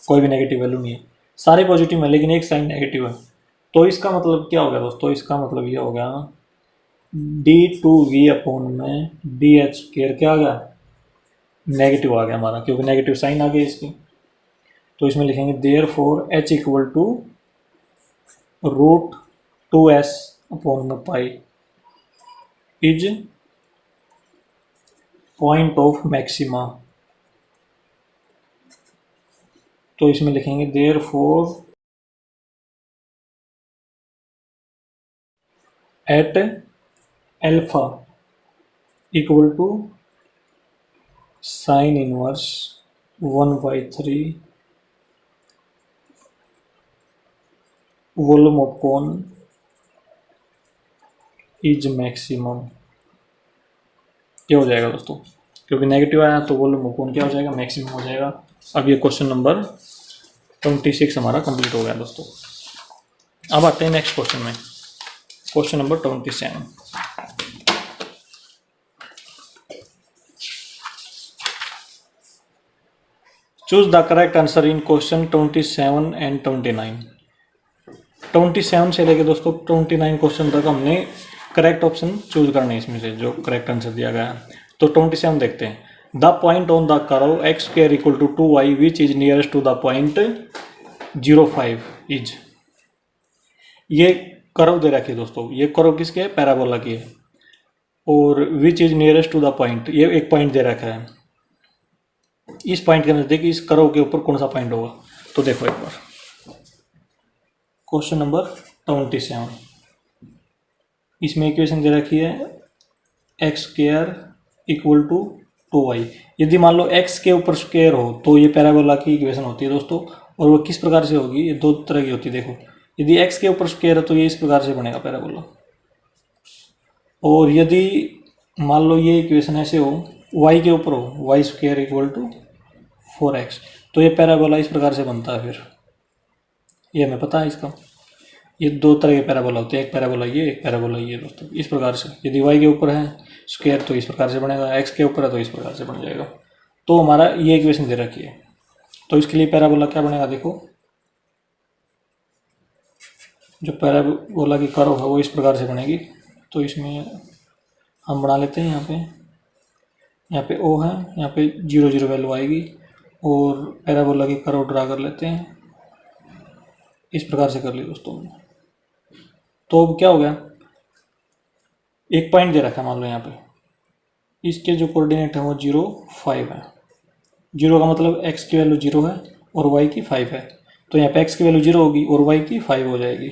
[SPEAKER 1] कोई भी नेगेटिव वैल्यू नहीं है, सारे पॉजिटिव है लेकिन एक साइन नेगेटिव है, तो इसका मतलब क्या हो गया दोस्तों, इसका मतलब ये हो गया d2v अपॉन में डी एच स्क्वायर क्या आ गया नेगेटिव आ गया हमारा, क्योंकि नेगेटिव साइन आ गया इसकी, तो इसमें लिखेंगे therefore h equal to root 2s upon में pi is point of maxima, तो इसमें लिखेंगे therefore at alpha equal to sine inverse 1/3 volume upon is maximum, ये हो जाएगा दोस्तों। क्योंकि नेगेटिव आया तो वॉल्यूम ऑफ कोन क्या हो जाएगा, मैक्सिमम हो जाएगा। अब ये क्वेश्चन नंबर 26 हमारा कंप्लीट हो गया दोस्तों। अब आते हैं नेक्स्ट क्वेश्चन में, question number 27। Choose the correct answer in question 27 and 29। 27 से लेके दोस्तों 29 क्वेश्चन तक हमने करेक्ट ऑप्शन चूज करने इसमें से जो करेक्ट आंसर दिया गया है। तो 27 देखते हैं। The point on the curve X square equal to 2y which is nearest to the point 0,5 is. ये कर्व दे रखी है दोस्तों, ये कर्व किसके है, पैराबोला की है, और which is nearest to the point, ये एक पॉइंट दे रखा है। इस पॉइंट के नजदीक इस कर्व के ऊपर कौन सा पॉइंट होगा। तो देखो एक बार क्वेश्चन नंबर 27, इसमें इक्वेशन दे रखी है x square equal to 2y। यदि मान लो x के ऊपर स्क्वायर हो तो ये पैराबोला की इक्वेशन होती है दोस्तों, और वो किस प्रकार से होगी, ये दो तरह की होती है। देखो यदि x के ऊपर स्क्वायर है तो ये इस प्रकार से बनेगा पैराबोला, और यदि मान लो ये इक्वेशन ऐसे हो y के ऊपर हो, Y square equal to 4x, तो ये पैराबोला इस प्रकार से बनता है। फिर ये हमें पता है इसका, ये दो तरह के पैराबोला होते हैं, एक पैराबोला ये, एक पैराबोला ये दोस्तों। इस प्रकार से यदि y के ऊपर है स्क्वायर तो इस प्रकार से बनेगा, x के ऊपर है तो इस प्रकार से बन जाएगा। तो हमारा ये इक्वेशन दे रखी है, तो इसके लिए पैराबोला क्या बनेगा, देखो जो पैराबोला की कर्व है वो इस प्रकार से बनेगी। तो इसमें हम बना लेते हैं, यहाँ पे O है, यहाँ पे 0 0 वैल्यू आएगी, और पैराबोला की कर्व ड्रा कर लेते हैं। इस प्रकार से कर ली दोस्तों। तो अब क्या हो गया, एक पॉइंट दे रखा है मान लो यहाँ पे, इसके जो कोऑर्डिनेट है वो 0 5 है। 0 का मतलब x की वैल्यू 0 है और y की 5 है, तो यहाँ पे x की वैल्यू 0 होगी और y की 5 हो जाएगी।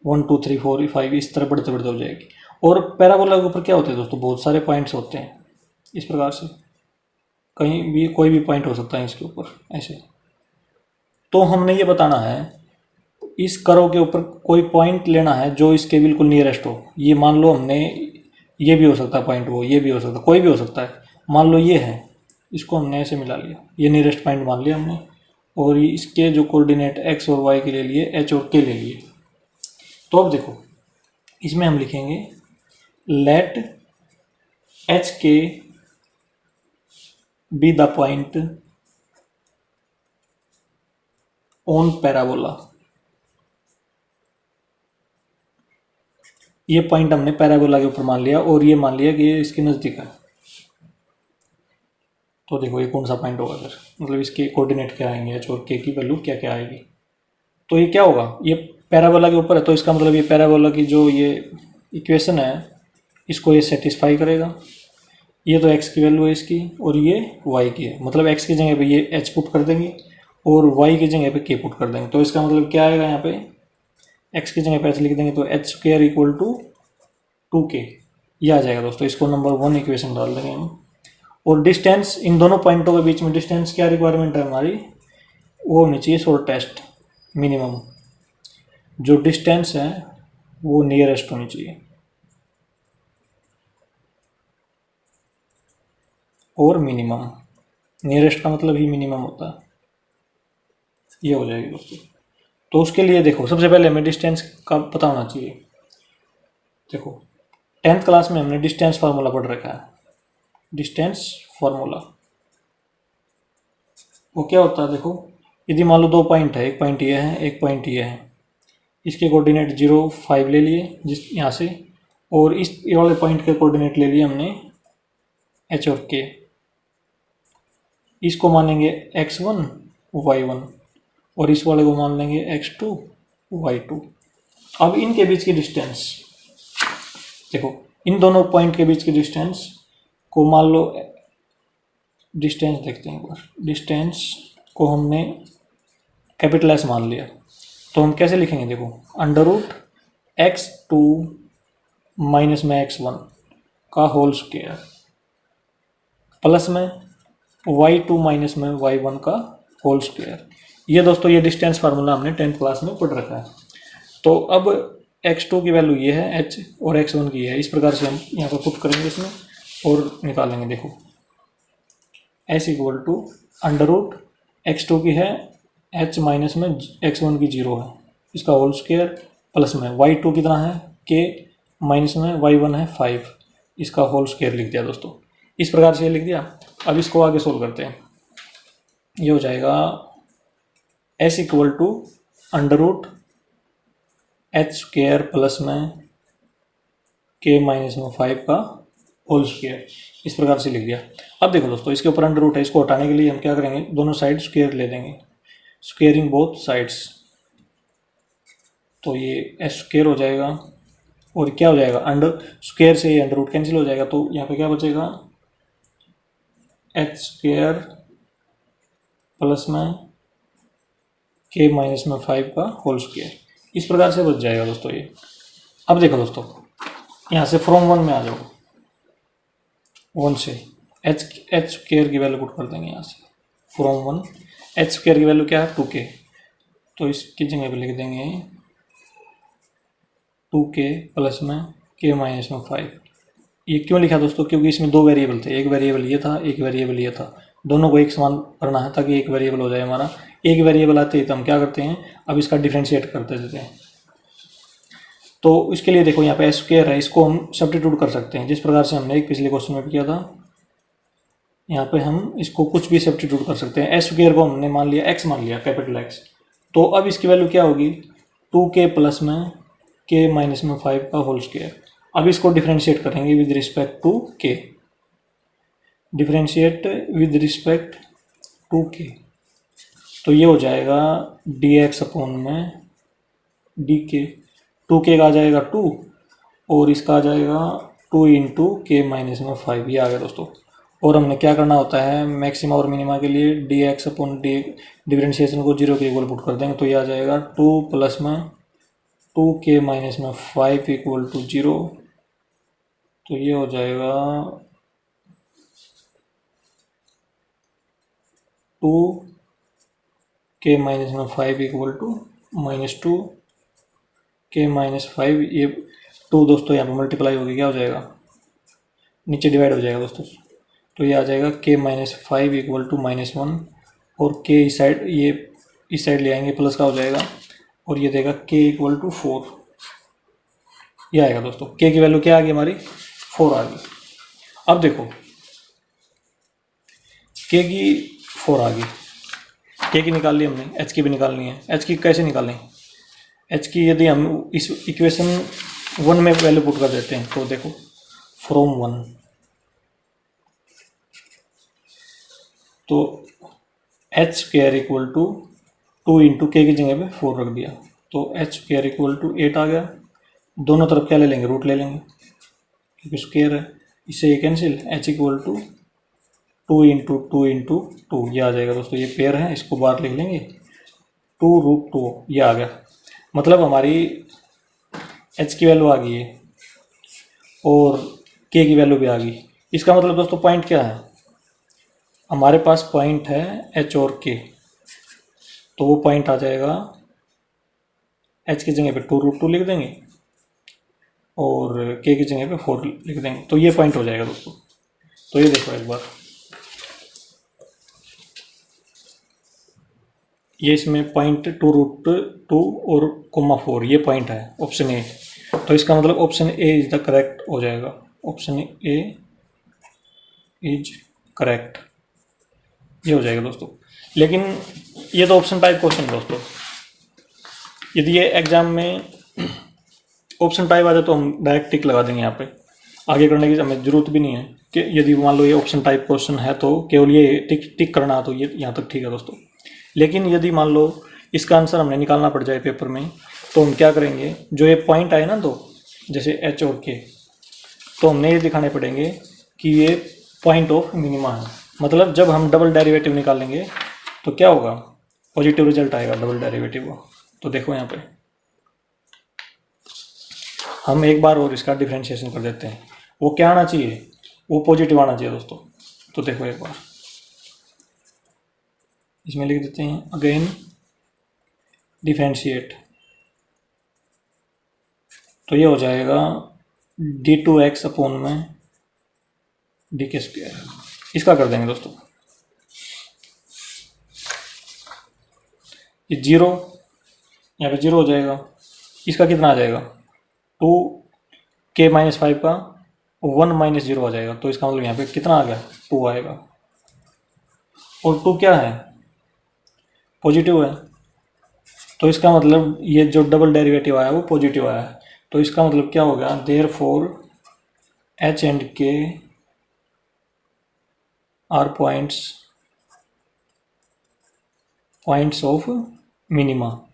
[SPEAKER 1] 1 2 3 4 5 इस तरह बढ़ते बढ़ते हो जाएगी। और पैराबोला के ऊपर क्या होते हैं दोस्तों, बहुत सारे पॉइंट्स होते हैं इस प्रकार से, कहीं भी कोई भी पॉइंट हो सकता है इसके ऊपर ऐसे। तो हमने ये बताना है इस कर्व के ऊपर कोई पॉइंट लेना है जो इसके बिल्कुल नियरेस्ट हो। ये मान लो हमने, ये भी हो सकता है पॉइंट, वो ये भी हो सकता है, कोई भी हो सकता है। मान लो ये है, इसको हमने ऐसे मिला लिया, ये नियरेस्ट पॉइंट मान लिया हमने, और इसके जो कोऑर्डिनेट x और y के ले लिए, h और k ले लिए। तो अब देखो इसमें हम लिखेंगे लेट एच के be the point on parabola. ये पॉइंट हमने पैराबोला के ऊपर मान लिया, और ये मान लिया कि ये इसके नज़दीक है। तो देखो ये कौन सा पॉइंट होगा फिर, मतलब इसके कोऑर्डिनेट क्या आएंगे, एच और के की वैल्यू क्या क्या आएगी। तो ये क्या होगा, ये पैराबोला के ऊपर है, तो इसका मतलब ये पैराबोला की जो ये इक्वेशन है इसको ये सेटिस्फाई करेगा। ये तो एक्स की वैल्यू है इसकी, और ये वाई की है, मतलब एक्स की जगह पे ये एच पुट कर देंगे और वाई की जगह पे के पुट कर देंगे। तो इसका मतलब क्या आएगा, यहाँ पे एक्स की जगह पे एच लिख देंगे तो H square equal to 2k, ये आ जाएगा दोस्तों। इसको नंबर 1 इक्वेशन डाल देंगे हम। और डिस्टेंस इन दोनों पॉइंटों के बीच में डिस्टेंस क्या रिक्वायरमेंट है हमारी, वो होनी चाहिए शॉर्टेस्ट मिनिमम। जो डिस्टेंस है वो नियरेस्ट होनी चाहिए, और मिनिमम, नियरेस्ट का मतलब ही मिनिमम होता है, ये हो जाएगी दोस्तों। तो उसके लिए देखो सबसे पहले हमें डिस्टेंस का पता होना चाहिए। देखो 10th क्लास में हमने डिस्टेंस फार्मूला पढ़ रखा है। डिस्टेंस फार्मूला वो क्या होता है, देखो यदि मान लो दो पॉइंट है, एक पॉइंट ये है, एक पॉइंट ये है, इसके कोऑर्डिनेट 0 5 ले लिए जिस यहाँ से, और इस ये वाले पॉइंट के कोऑर्डिनेट ले लिए हमने h और k। इसको मानेंगे x1 y1, और इस वाले को मान लेंगे x2 y2। अब इनके बीच की डिस्टेंस देखो, इन दोनों पॉइंट के बीच की डिस्टेंस को मान लो, डिस्टेंस देखते हैं एक बार, डिस्टेंस को हमने कैपिटल S मान लिया, तो हम कैसे लिखेंगे, देखो अंडर रूट x2 माइनस में x1 का होल स्क्वायर प्लस में y2 माइनस में y1 का होल स्क्वायर। ये दोस्तों ये डिस्टेंस फार्मूला हमने 10th क्लास में पढ़ रखा है। तो अब x2 की वैल्यू ये है h, और x1 की है, इस प्रकार से हम यहाँ पर पुट करेंगे इसमें और निकालेंगे। देखो S equal to under root x2 की है h माइनस में x1 की 0 है, इसका होल स्क्वायर प्लस में y2 कितना है k माइनस में y1 है 5, इसका होल स्क्वायर लिख दिया दोस्तों। इस प्रकार से लिख दिया। अब इसको आगे सोल्व करते हैं। ये हो जाएगा s equal to under root H square plus में k माइनस में 5 का होल स्क्वायर, इस प्रकार से लिख दिया। अब देखो दोस्तों, इसके ऊपर अंडर रूट है, इसको हटाने के लिए हम क्या करेंगे, दोनों साइड स्क्वायर ले देंगे, स्क्वेयरिंग बोथ साइड्स। तो ये एस स्क्वायर हो जाएगा और क्या हो जाएगा, अंडर स्क्वायर से ये अंडर रूट कैंसिल हो जाएगा, तो यहाँ पे क्या बचेगा, एच स्क्वायर प्लस में k माइनस में 5 का होल स्क्वायर, इस प्रकार से बच जाएगा दोस्तों ये। अब देखो दोस्तों, यहाँ से फ्रॉम 1 में आ जाओ, 1 से एच स्क्वायर की वैल्यू पुट कर देंगे यहाँ से, फ्रॉम 1 एच स्क्वायर की वैल्यू क्या है 2k, तो इसकी जगह पे लिख देंगे 2k प्लस में k माइनस में 5। ये क्यों लिखा दोस्तों, क्योंकि इसमें दो वेरिएबल थे, एक वेरिएबल ये था, एक वेरिएबल ये था, दोनों को एक समान करना है ताकि एक वेरिएबल हो जाए हमारा। एक वेरिएबल आते ही तो हम क्या करते हैं, अब इसका डिफ्रेंशिएट करते देते हैं। तो इसके लिए देखो यहाँ पे एस स्क्वायर है, इसको हम सब्स्टिट्यूट कर सकते हैं जिस प्रकार से हमने एक पिछले क्वेश्चन में भी किया था। यहाँ पे हम इसको कुछ भी सब्स्टिट्यूट कर सकते हैं। एस स्क्वायर को हमने मान लिया x, मान लिया कैपिटल X, तो अब इसकी वैल्यू क्या होगी, 2k प्लस में k माइनस में 5 का होल स्क्वायर। अब इसको डिफ्रेंशिएट करेंगे with respect to k, differentiate with respect to k, तो ये हो जाएगा dx अपॉन में dk, 2k का आ जाएगा 2 और इसका आ जाएगा 2 इंटू के माइनस में 5, ये आ गया दोस्तों। और हमने क्या करना होता है, मैक्सिमा और मिनिमा के लिए dx अपॉन डी डिफरेंशिएशन को 0 के इक्वल पुट कर देंगे, तो ये आ जाएगा 2 प्लस में 2k माइनस में 5 इक्वल टू 0, तो ये हो जाएगा 2k माइनस में 5 इक्वल टू -2 k माइनस 5, ये 2 दोस्तों यहाँ पर मल्टीप्लाई होगी, क्या हो जाएगा, नीचे डिवाइड हो जाएगा दोस्तों, तो ये आ जाएगा k माइनस 5 इक्वल टू -1 और k इस साइड, ये इस साइड ले आएंगे, प्लस का हो जाएगा और ये देगा k इक्वल टू 4, ये आएगा दोस्तों। k की वैल्यू क्या आ गई हमारी, 4 आ गई। अब देखो k की 4 आ गई, k की निकाल ली हमने, h की भी निकालनी है। h की कैसे निकालें, h की यदि हम इस इक्वेशन 1 में वैल्यू पुट कर देते हैं, तो देखो फ्रॉम 1, तो H square equal to 2 into k की जगह पे 4 रख दिया, तो एच स्क्वायर इक्वल टू 8 आ गया। दोनों तरफ क्या ले लेंगे, रूट ले लेंगे क्योंकि स्क्वायर है, इससे ये cancel, h equal to 2 into 2 into 2, ये आ जाएगा दोस्तों, ये पेयर है, इसको बाहर लिख लेंगे, 2√2, ये आ गया। मतलब हमारी एच की वैल्यू आ गई है और के की वैल्यू भी आ गई। इसका मतलब दोस्तों पॉइंट क्या है, हमारे पास पॉइंट है एच और के, तो वो पॉइंट आ जाएगा, एच की जगह पे 2√2 लिख देंगे और के की जगह पे 4 लिख देंगे, तो ये पॉइंट हो जाएगा दोस्तों। तो ये देखो एक बार, ये इसमें पॉइंट 2√2 और (4), ये पॉइंट है ऑप्शन ए, तो इसका मतलब option A is the correct हो जाएगा, ऑप्शन ए इज करेक्ट, ये हो जाएगा दोस्तों। लेकिन ये तो ऑप्शन टाइप क्वेश्चन है दोस्तों, यदि ये एग्जाम में ऑप्शन टाइप आ जाए तो हम डायरेक्ट टिक लगा देंगे, यहाँ पे आगे करने की हमें ज़रूरत भी नहीं है कि यदि मान लो ये ऑप्शन टाइप क्वेश्चन है तो केवल ये टिक करना, तो ये यहाँ तक ठीक है दोस्तों। लेकिन यदि मान लो इसका आंसर हमें निकालना पड़ जाए पेपर में, तो हम क्या करेंगे, जो ये पॉइंट आए ना दो, जैसे एच और के, तो हमने ये दिखाने पड़ेंगे कि ये पॉइंट ऑफ मिनिमा है। मतलब जब हम डबल डेरिवेटिव निकालेंगे तो क्या होगा, पॉजिटिव रिजल्ट आएगा डबल डेरिवेटिव का। तो देखो यहाँ पे हम एक बार और इसका डिफरेंशिएशन कर देते हैं, वो क्या आना चाहिए, वो पॉजिटिव आना चाहिए दोस्तों। तो देखो एक बार इसमें लिख देते हैं, अगेन डिफरेंशिएट, तो ये हो जाएगा d2x अपॉन में डी के स्क्वायर, इसका कर देंगे दोस्तों। ये जीरो, यहाँ पे जीरो हो जाएगा। इसका कितना आ जाएगा, 2k-5 का 1 माइनस जीरो आ जाएगा। तो इसका मतलब यहाँ पे कितना आ गया, 2 आएगा। और 2 क्या है, पॉजिटिव है, तो इसका मतलब ये जो डबल डेरिवेटिव आया वो पॉजिटिव आया है। तो इसका मतलब क्या हो गया, देयर फोर एच एंड के आर पॉइंट्स ऑफ मिनिमा।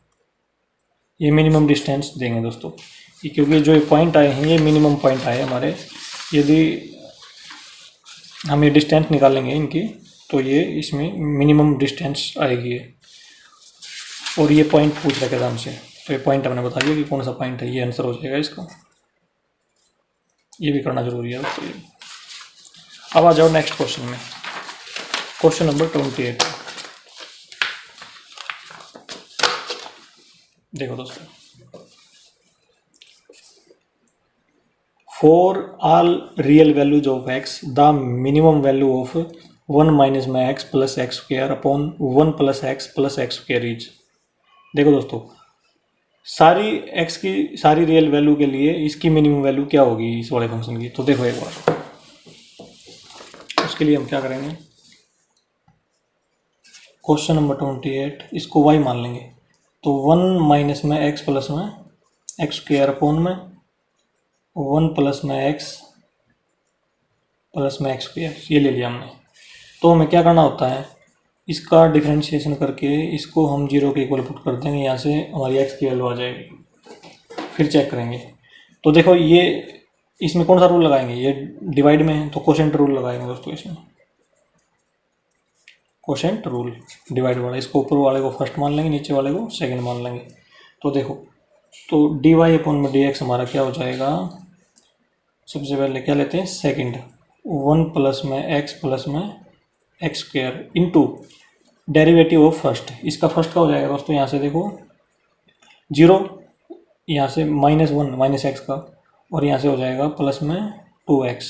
[SPEAKER 1] ये मिनिमम डिस्टेंस देंगे दोस्तों, ये क्योंकि जो ये पॉइंट आए हैं ये मिनिमम पॉइंट आए हमारे। यदि हम ये डिस्टेंस निकालेंगे इनकी तो ये इसमें मिनिमम डिस्टेंस आएगी ये। और ये पॉइंट पूछ रखे थे हमसे, तो ये पॉइंट हमने बता दिया कि कौन सा पॉइंट है, ये आंसर हो जाएगा इसका। ये भी करना जरूरी है दोस्तों। अब आ जाओ नेक्स्ट क्वेश्चन में, क्वेश्चन नंबर 28। देखो दोस्तों, for all real values of x the minimum value of 1 minus में x plus x square upon 1 plus x square is. देखो दोस्तों, सारी एक्स की सारी रियल वैल्यू के लिए इसकी मिनिमम वैल्यू क्या होगी इस वाले फंक्शन की। तो देखो एक बार, उसके लिए हम क्या करेंगे, क्वेश्चन नंबर 28 इसको y मान लेंगे। तो 1 माइनस में एक्स प्लस में एक्स स्क्वायर अपॉन में 1 प्लस में एक्स स्क्वायर, ये ले लिया हमने। तो हमें क्या करना होता है, इसका डिफरेंशिएशन करके इसको हम जीरो के इक्वल पुट कर देंगे, यहाँ से हमारी एक्स की वैल्यू आ जाएगी। फिर चेक करेंगे, तो देखो ये इसमें कौन सा रूल लगाएंगे, ये डिवाइड में है तो कोशेंट रूल लगाएंगे दोस्तों। इसमें कोशेंट रूल डिवाइड वाला, इसको ऊपर वाले को फर्स्ट मान लेंगे, नीचे वाले को सेकंड मान लेंगे। तो देखो, तो डी वाई अपॉन में डी एक्स हमारा क्या हो जाएगा, सबसे पहले क्या लेते हैं सेकंड, 1 प्लस में x square into derivative of first. इसका फर्स्ट का हो जाएगा दोस्तों, यहाँ से देखो जीरो, यहाँ से -1 माइनस एक्स का, और यहाँ से हो जाएगा प्लस में 2x।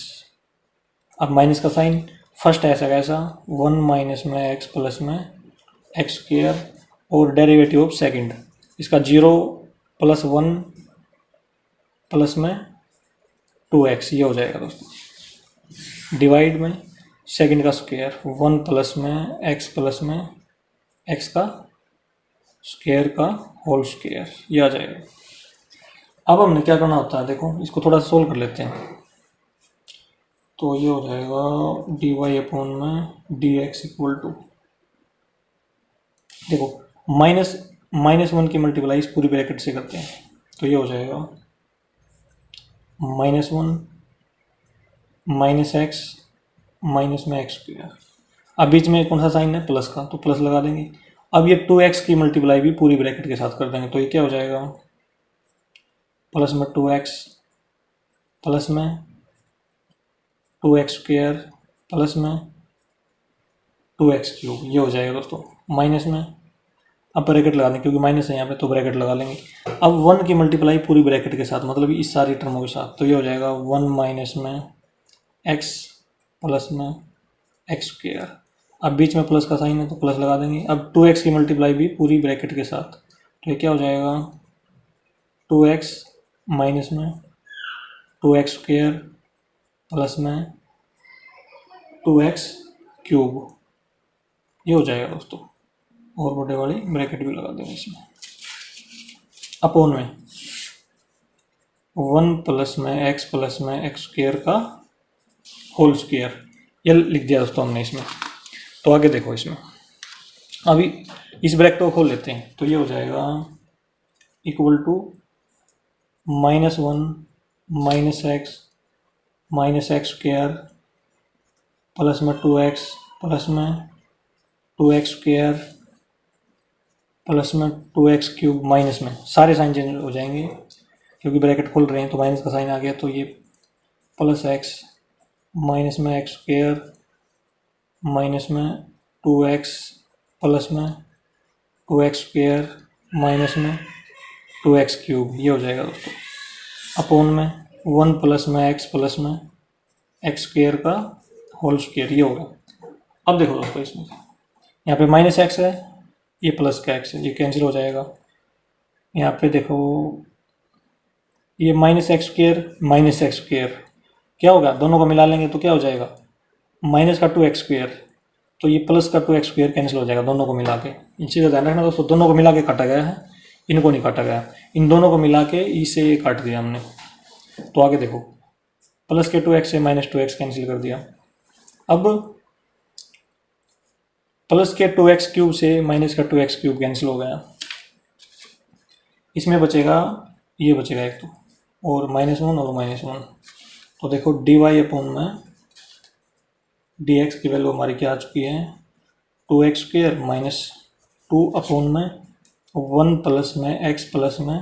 [SPEAKER 1] अब माइनस का साइन फर्स्ट ऐसा कैसा, 1 माइनस में एक्स स्क्वायर और डेरिवेटिव ऑफ सेकंड, इसका 0 प्लस 1 प्लस में 2x, ये हो जाएगा दोस्तों। डिवाइड में सेकंड का स्क्वायर, 1 प्लस में एक्स का स्क्वायर का होल स्क्वायर, ये आ जाएगा। अब हमने क्या करना होता है, देखो इसको थोड़ा सा सोल्व कर लेते हैं। तो ये हो जाएगा डी वाई अपॉन में डी एक्स इक्वल टू, देखो -1 की मल्टीप्लाई इस पूरी ब्रैकेट से करते हैं, तो ये हो जाएगा -1 माइनस एक्स में एक्स स्क्वायर। अब बीच में कौन सा साइन है, प्लस का, तो प्लस लगा देंगे। अब ये 2x की मल्टीप्लाई भी पूरी ब्रैकेट के साथ कर देंगे, तो ये क्या हो जाएगा, प्लस में 2x प्लस में 2x स्क्वायर प्लस में 2x क्यूब, ये हो जाएगा दोस्तों। माइनस में अब ब्रैकेट लगा देंगे, क्योंकि माइनस है यहाँ पे तो ब्रैकेट लगा लेंगे। अब 1 की मल्टीप्लाई पूरी ब्रैकेट के साथ, मतलब इस सारी टर्मों के साथ, तो ये हो जाएगा 1 माइनस में x प्लस में एक्स स्क्वायर। अब बीच में प्लस का साइन है तो प्लस लगा देंगे। अब 2x की मल्टीप्लाई भी पूरी ब्रैकेट के साथ, तो ये क्या हो जाएगा 2x माइनस में 2x स्क्वायर प्लस में 2x क्यूब, ये हो जाएगा दोस्तों। और बड़े वाली ब्रैकेट भी लगा देंगे इसमें, अपॉन में 1 प्लस में एक्स स्क्वायर का होल स्क्वायर, ये लिख दिया दोस्तों हमने इसमें। तो आगे देखो, इसमें अभी इस ब्रैकेट को खोल लेते हैं, तो ये हो जाएगा equal to -1 minus x square plus में 2x प्लस में 2x स्क्वायर प्लस में 2x क्यूब, माइनस में सारे साइन चेंज हो जाएंगे क्योंकि ब्रैकेट खोल रहे हैं, तो माइनस का साइन आ गया, तो ये प्लस x माइनस में एक्स स्क्वायर माइनस में 2x प्लस में 2x स्क्वायर माइनस में 2x क्यूब, ये हो जाएगा दोस्तों। अपॉन में 1 प्लस में एक्स स्क्वायर का होल स्क्वायर, ये होगा। अब देखो दोस्तों, इसमें यहाँ पे -x है, ये प्लस का एक्स ये कैंसिल हो जाएगा। यहाँ पे देखो ये माइनस एक्स स्क्वेयर क्या होगा, दोनों को मिला लेंगे तो क्या हो जाएगा, माइनस का 2x स्क्वेयर, तो ये प्लस का 2x स्क्वेयर कैंसिल हो जाएगा दोनों को मिला के। इन चीज़ का ध्यान रखना दोस्तों, दोनों को मिला के काटा गया है, इनको नहीं काटा गया, इन दोनों को मिला के इसे ये काट दिया हमने। तो आगे देखो प्लस के 2x से माइनस 2x कैंसिल कर दिया। अब प्लस के 2x क्यूब से माइनस का 2x क्यूब कैंसिल हो गया, इसमें बचेगा ये बचेगा एक तो, और -1 और -1। तो देखो dy अपॉन में dx की वैल्यू हमारी क्या आ चुकी है, 2x स्क्वेयर माइनस 2 अपॉन में 1 प्लस में x प्लस में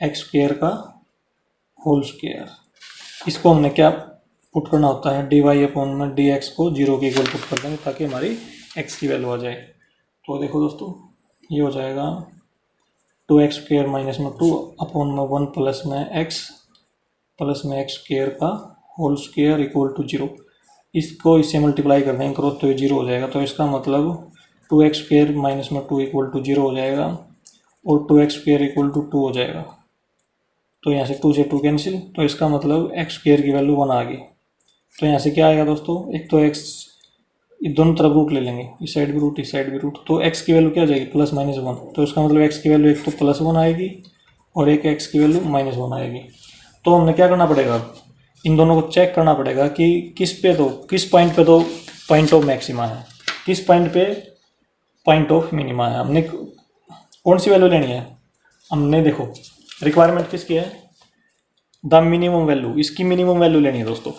[SPEAKER 1] x स्क्वेयर का होल स्क्वेयर। इसको हमने क्या पुट करना होता है, dy अपॉन में dx को 0 के इक्वल पुट कर देंगे ताकि हमारी x की वैल्यू आ जाए। तो देखो दोस्तों ये हो जाएगा 2x स्क्वेयर माइनस में 2 अपॉन में 1 प्लस में x स्क्वेयर का होल स्क्वेयर इक्वल टू 0। इसको इससे मल्टीप्लाई कर देंगे करो तो ये 0 हो जाएगा। तो इसका मतलब 2x स्क्वेयर माइनस में 2 इक्वल टू 0 हो जाएगा और 2x स्क्वेयर इक्वल टू 2 हो जाएगा। तो यहाँ से 2 से 2 कैंसिल, तो इसका मतलब x स्क्वेयर की वैल्यू 1 आ गई। तो यहाँ से क्या आएगा दोस्तों, एक तो x दोनों तरफ रूट ले लेंगे, इस साइड भी रूट इस साइड भी रूट, तो x की वैल्यू क्या हो जाएगी +-1। तो इसका मतलब x की वैल्यू एक तो +1 आएगी और एक x की वैल्यू -1 आएगी। तो हमने क्या करना पड़ेगा, इन दोनों को चेक करना पड़ेगा कि किस पॉइंट पे तो पॉइंट ऑफ मैक्सिमा है, किस पॉइंट पे पॉइंट ऑफ मिनिमा है। हमने कौन सी वैल्यू लेनी है, हमने देखो रिक्वायरमेंट किसकी है, द मिनिमम वैल्यू, इसकी मिनिमम वैल्यू लेनी है दोस्तों।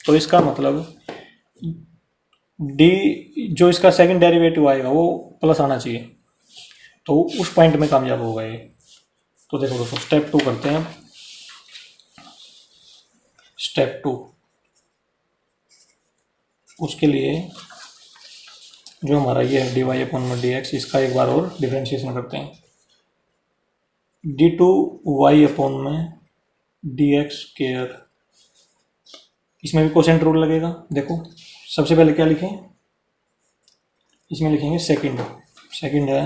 [SPEAKER 1] तो इसका मतलब डी जो इसका सेकंड डेरिवेटिव आएगा वो प्लस आना चाहिए, तो उस पॉइंट में कामयाब होगा ये। तो देखो दोस्तों स्टेप 2 करते हैं। स्टेप 2 उसके लिए जो हमारा ये है dy अपॉन में dx, इसका एक बार और डिफरेंशिएशन करते हैं। d2y अपॉन में dx स्क्वायर, इसमें भी कोसेंट रूल लगेगा। देखो सबसे पहले क्या लिखें, इसमें लिखेंगे सेकंड है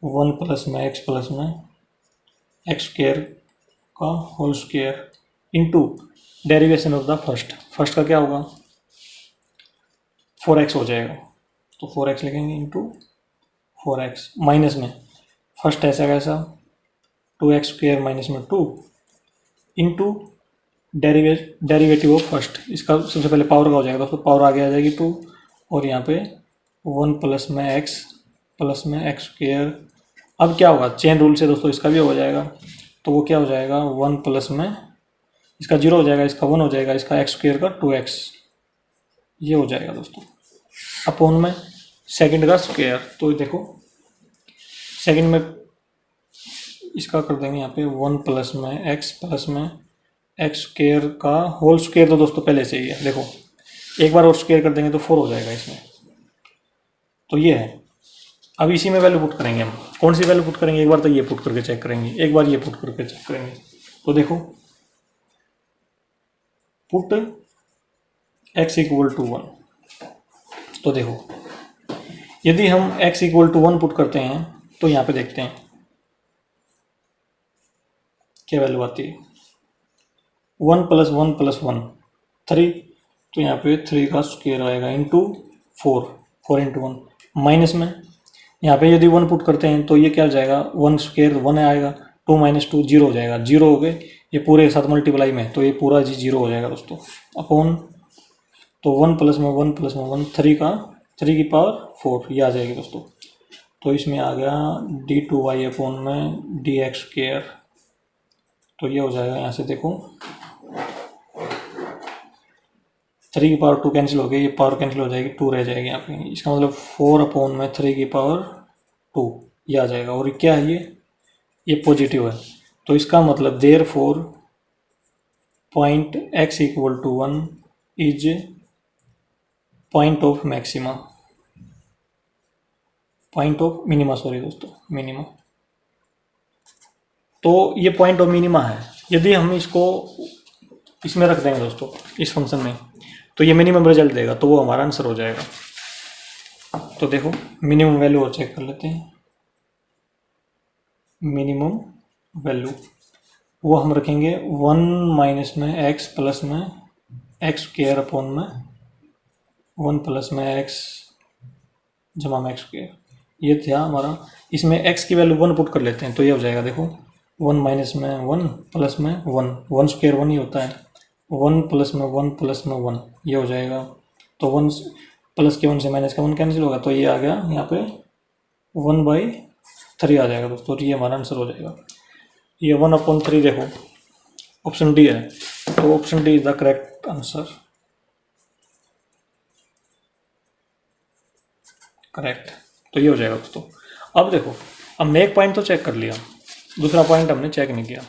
[SPEAKER 1] 1 प्लस में x प्लस में x स्क्वायर का whole square into derivation of the first का क्या होगा 4x हो जाएगा। तो 4x लिखेंगे इनटू 4x माइनस में फर्स्ट ऐसा कैसा 2x स्क्वायर माइनस में 2 इनटू डेरिवेटिव ऑफ फर्स्ट, इसका सबसे पहले पावर का हो जाएगा, तो पावर आगे आ जाएगी 2 और यहाँ पे 1 प्लस में x स्क्वायर। अब क्या होगा, चेन रूल से दोस्तों इसका भी हो जाएगा, तो वो क्या हो जाएगा 1 प्लस में इसका 0 हो जाएगा, इसका 1 हो जाएगा, इसका x स्क्वायर का 2x, ये हो जाएगा दोस्तों अपॉन में सेकंड का स्क्वायर। तो देखो सेकंड में इसका कर देंगे यहाँ पे 1 प्लस में x स्क्वायर का होल स्क्वायर, तो दोस्तों पहले से ही है, देखो एक बार और स्क्वायर कर देंगे तो 4 हो जाएगा इसमें। तो ये है, अब इसी में वैल्यू पुट करेंगे हम। कौन सी वैल्यू पुट करेंगे, एक बार तो ये पुट करके चेक करेंगे, एक बार ये पुट करके चेक करेंगे। तो देखो पुट x इक्वल टू 1, तो देखो यदि हम x इक्वल टू 1 पुट करते हैं तो यहाँ पे देखते हैं क्या वैल्यू आती है, 1 प्लस 1 प्लस 1 3, तो यहाँ पे 3 का स्क्वायर आएगा इंटू 4 इंटू 1 माइनस में यहाँ पे यदि 1 पुट करते हैं तो ये क्या हो जाएगा 1 स्क्वायर 1 आएगा, 2 माइनस 2 0 हो जाएगा, 0 हो गए ये पूरे के साथ मल्टीप्लाई में, तो ये पूरा जी 0 हो जाएगा दोस्तों अपॉन, तो 1 प्लस में 1 3 की पावर 4 ये आ जाएगी दोस्तों। तो इसमें आ गया d2y अपॉन में dx स्क्वायर, तो ये हो जाएगा यहाँ से देखो 3 की पावर 2 कैंसिल हो गई, ये पावर कैंसिल हो जाएगी 2 रह जाएगी यहाँ पे, इसका मतलब 4 अपॉन में 3 की पावर 2 ये आ जाएगा। और क्या है ये पॉजिटिव है, तो इसका मतलब therefore point x equal to 1 is point of maxima, point of minima, sorry दोस्तों मिनिमा। तो ये पॉइंट ऑफ मिनिमा है। यदि हम इसको इसमें रख देंगे दोस्तों इस फंक्शन में, तो ये मिनिमम रिजल्ट देगा, तो वो हमारा आंसर हो जाएगा। तो देखो मिनिमम वैल्यू और चेक कर लेते हैं। मिनिमम वैल्यू वो हम रखेंगे 1 माइनस में x प्लस में एक्स स्क्र अपॉन में 1 प्लस में x जमा में एक्स स्क्र। ये था हमारा। इसमें x की वैल्यू 1 पुट कर लेते हैं तो ये हो जाएगा देखो 1 माइनस में 1 प्लस में 1 स्क्र 1 ही होता है, 1 प्लस में 1 प्लस में 1 ये हो जाएगा। तो 1 प्लस के 1 से माइनस का 1 कैंसिल होगा तो ये आ गया यहाँ पे 1/3 आ जाएगा दोस्तों। तो ये हमारा आंसर हो जाएगा। ये 1/3 देखो ऑप्शन डी है, तो option D is the correct answer. Correct, तो ये हो जाएगा दोस्तों। अब देखो हमने एक पॉइंट तो चेक कर लिया, दूसरा पॉइंट हमने चेक नहीं किया,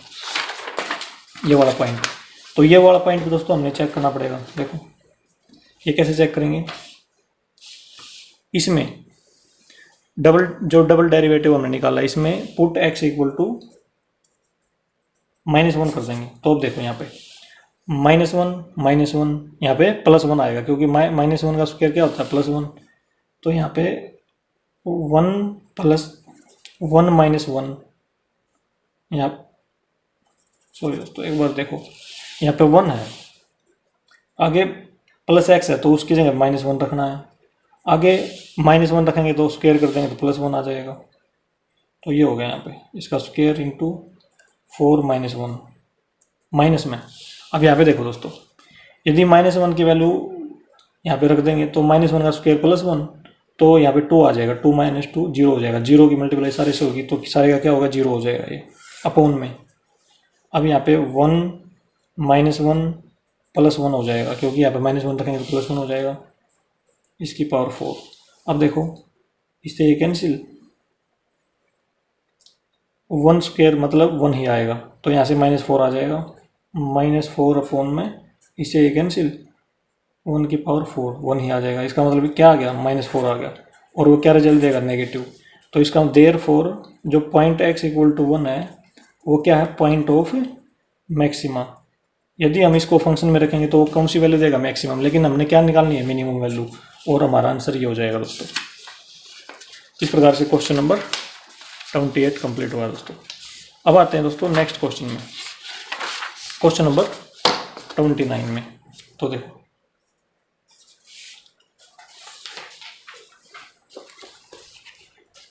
[SPEAKER 1] ये वाला पॉइंट। तो ये वाला पॉइंट भी दोस्तों हमने चेक करना पड़ेगा। देखो ये कैसे चेक करेंगे, इसमें डबल डेरिवेटिव हमने निकाला, इसमें पुट x इक्वल टू -1 कर देंगे। तो अब देखो यहाँ पे -1 यहाँ पे +1 आएगा क्योंकि -1 का स्क्वायर क्या होता है +1। तो यहाँ पे 1 + 1 - 1 यहाँ, सॉरी दोस्तों एक बार देखो यहाँ पे 1 है, आगे +x है तो उसकी जगह -1 रखना है, आगे -1 रखेंगे तो स्क्वायर कर देंगे तो +1 आ जाएगा। तो ये हो गया यहाँ पे इसका स्क्वायर इंटू 4 - 1 माइनस में। अब यहाँ पे देखो दोस्तों यदि -1 की वैल्यू यहाँ पे रख देंगे तो -1 का स्क्वायर +1, तो यहाँ पे 2 आ जाएगा, 2 - 2 0 हो जाएगा। 0 की मल्टीप्लाई सारे से होगी तो सारे का क्या होगा 0 हो जाएगा ये अपॉन में। अब यहाँ पे 1 - 1 +1 हो जाएगा क्योंकि यहाँ पे -1 रखेंगे तो +1 हो जाएगा, इसकी पावर 4। अब देखो इससे ये कैंसिल, 1 स्क्वायर मतलब 1 ही आएगा तो यहाँ से -4 आ जाएगा, -4 अपॉन में इससे ये कैंसिल, 1 की पावर 4 1 ही आ जाएगा। इसका मतलब क्या आ गया -4 आ गया, और वो क्या रिजल्ट देगा नेगेटिव। तो इसका देयरफॉर जो पॉइंट x इक्वल टू 1 है वो क्या है पॉइंट ऑफ मैक्सिमा। यदि हम इसको फंक्शन में रखेंगे तो वो कौन सी वैल्यू देगा मैक्सिमम, लेकिन हमने क्या निकालनी है मिनिमम वैल्यू, और हमारा आंसर ये हो जाएगा दोस्तों। इस प्रकार से क्वेश्चन नंबर 28 कंप्लीट हुआ दोस्तों। अब आते हैं दोस्तों नेक्स्ट क्वेश्चन में, क्वेश्चन नंबर 29 में। तो देखो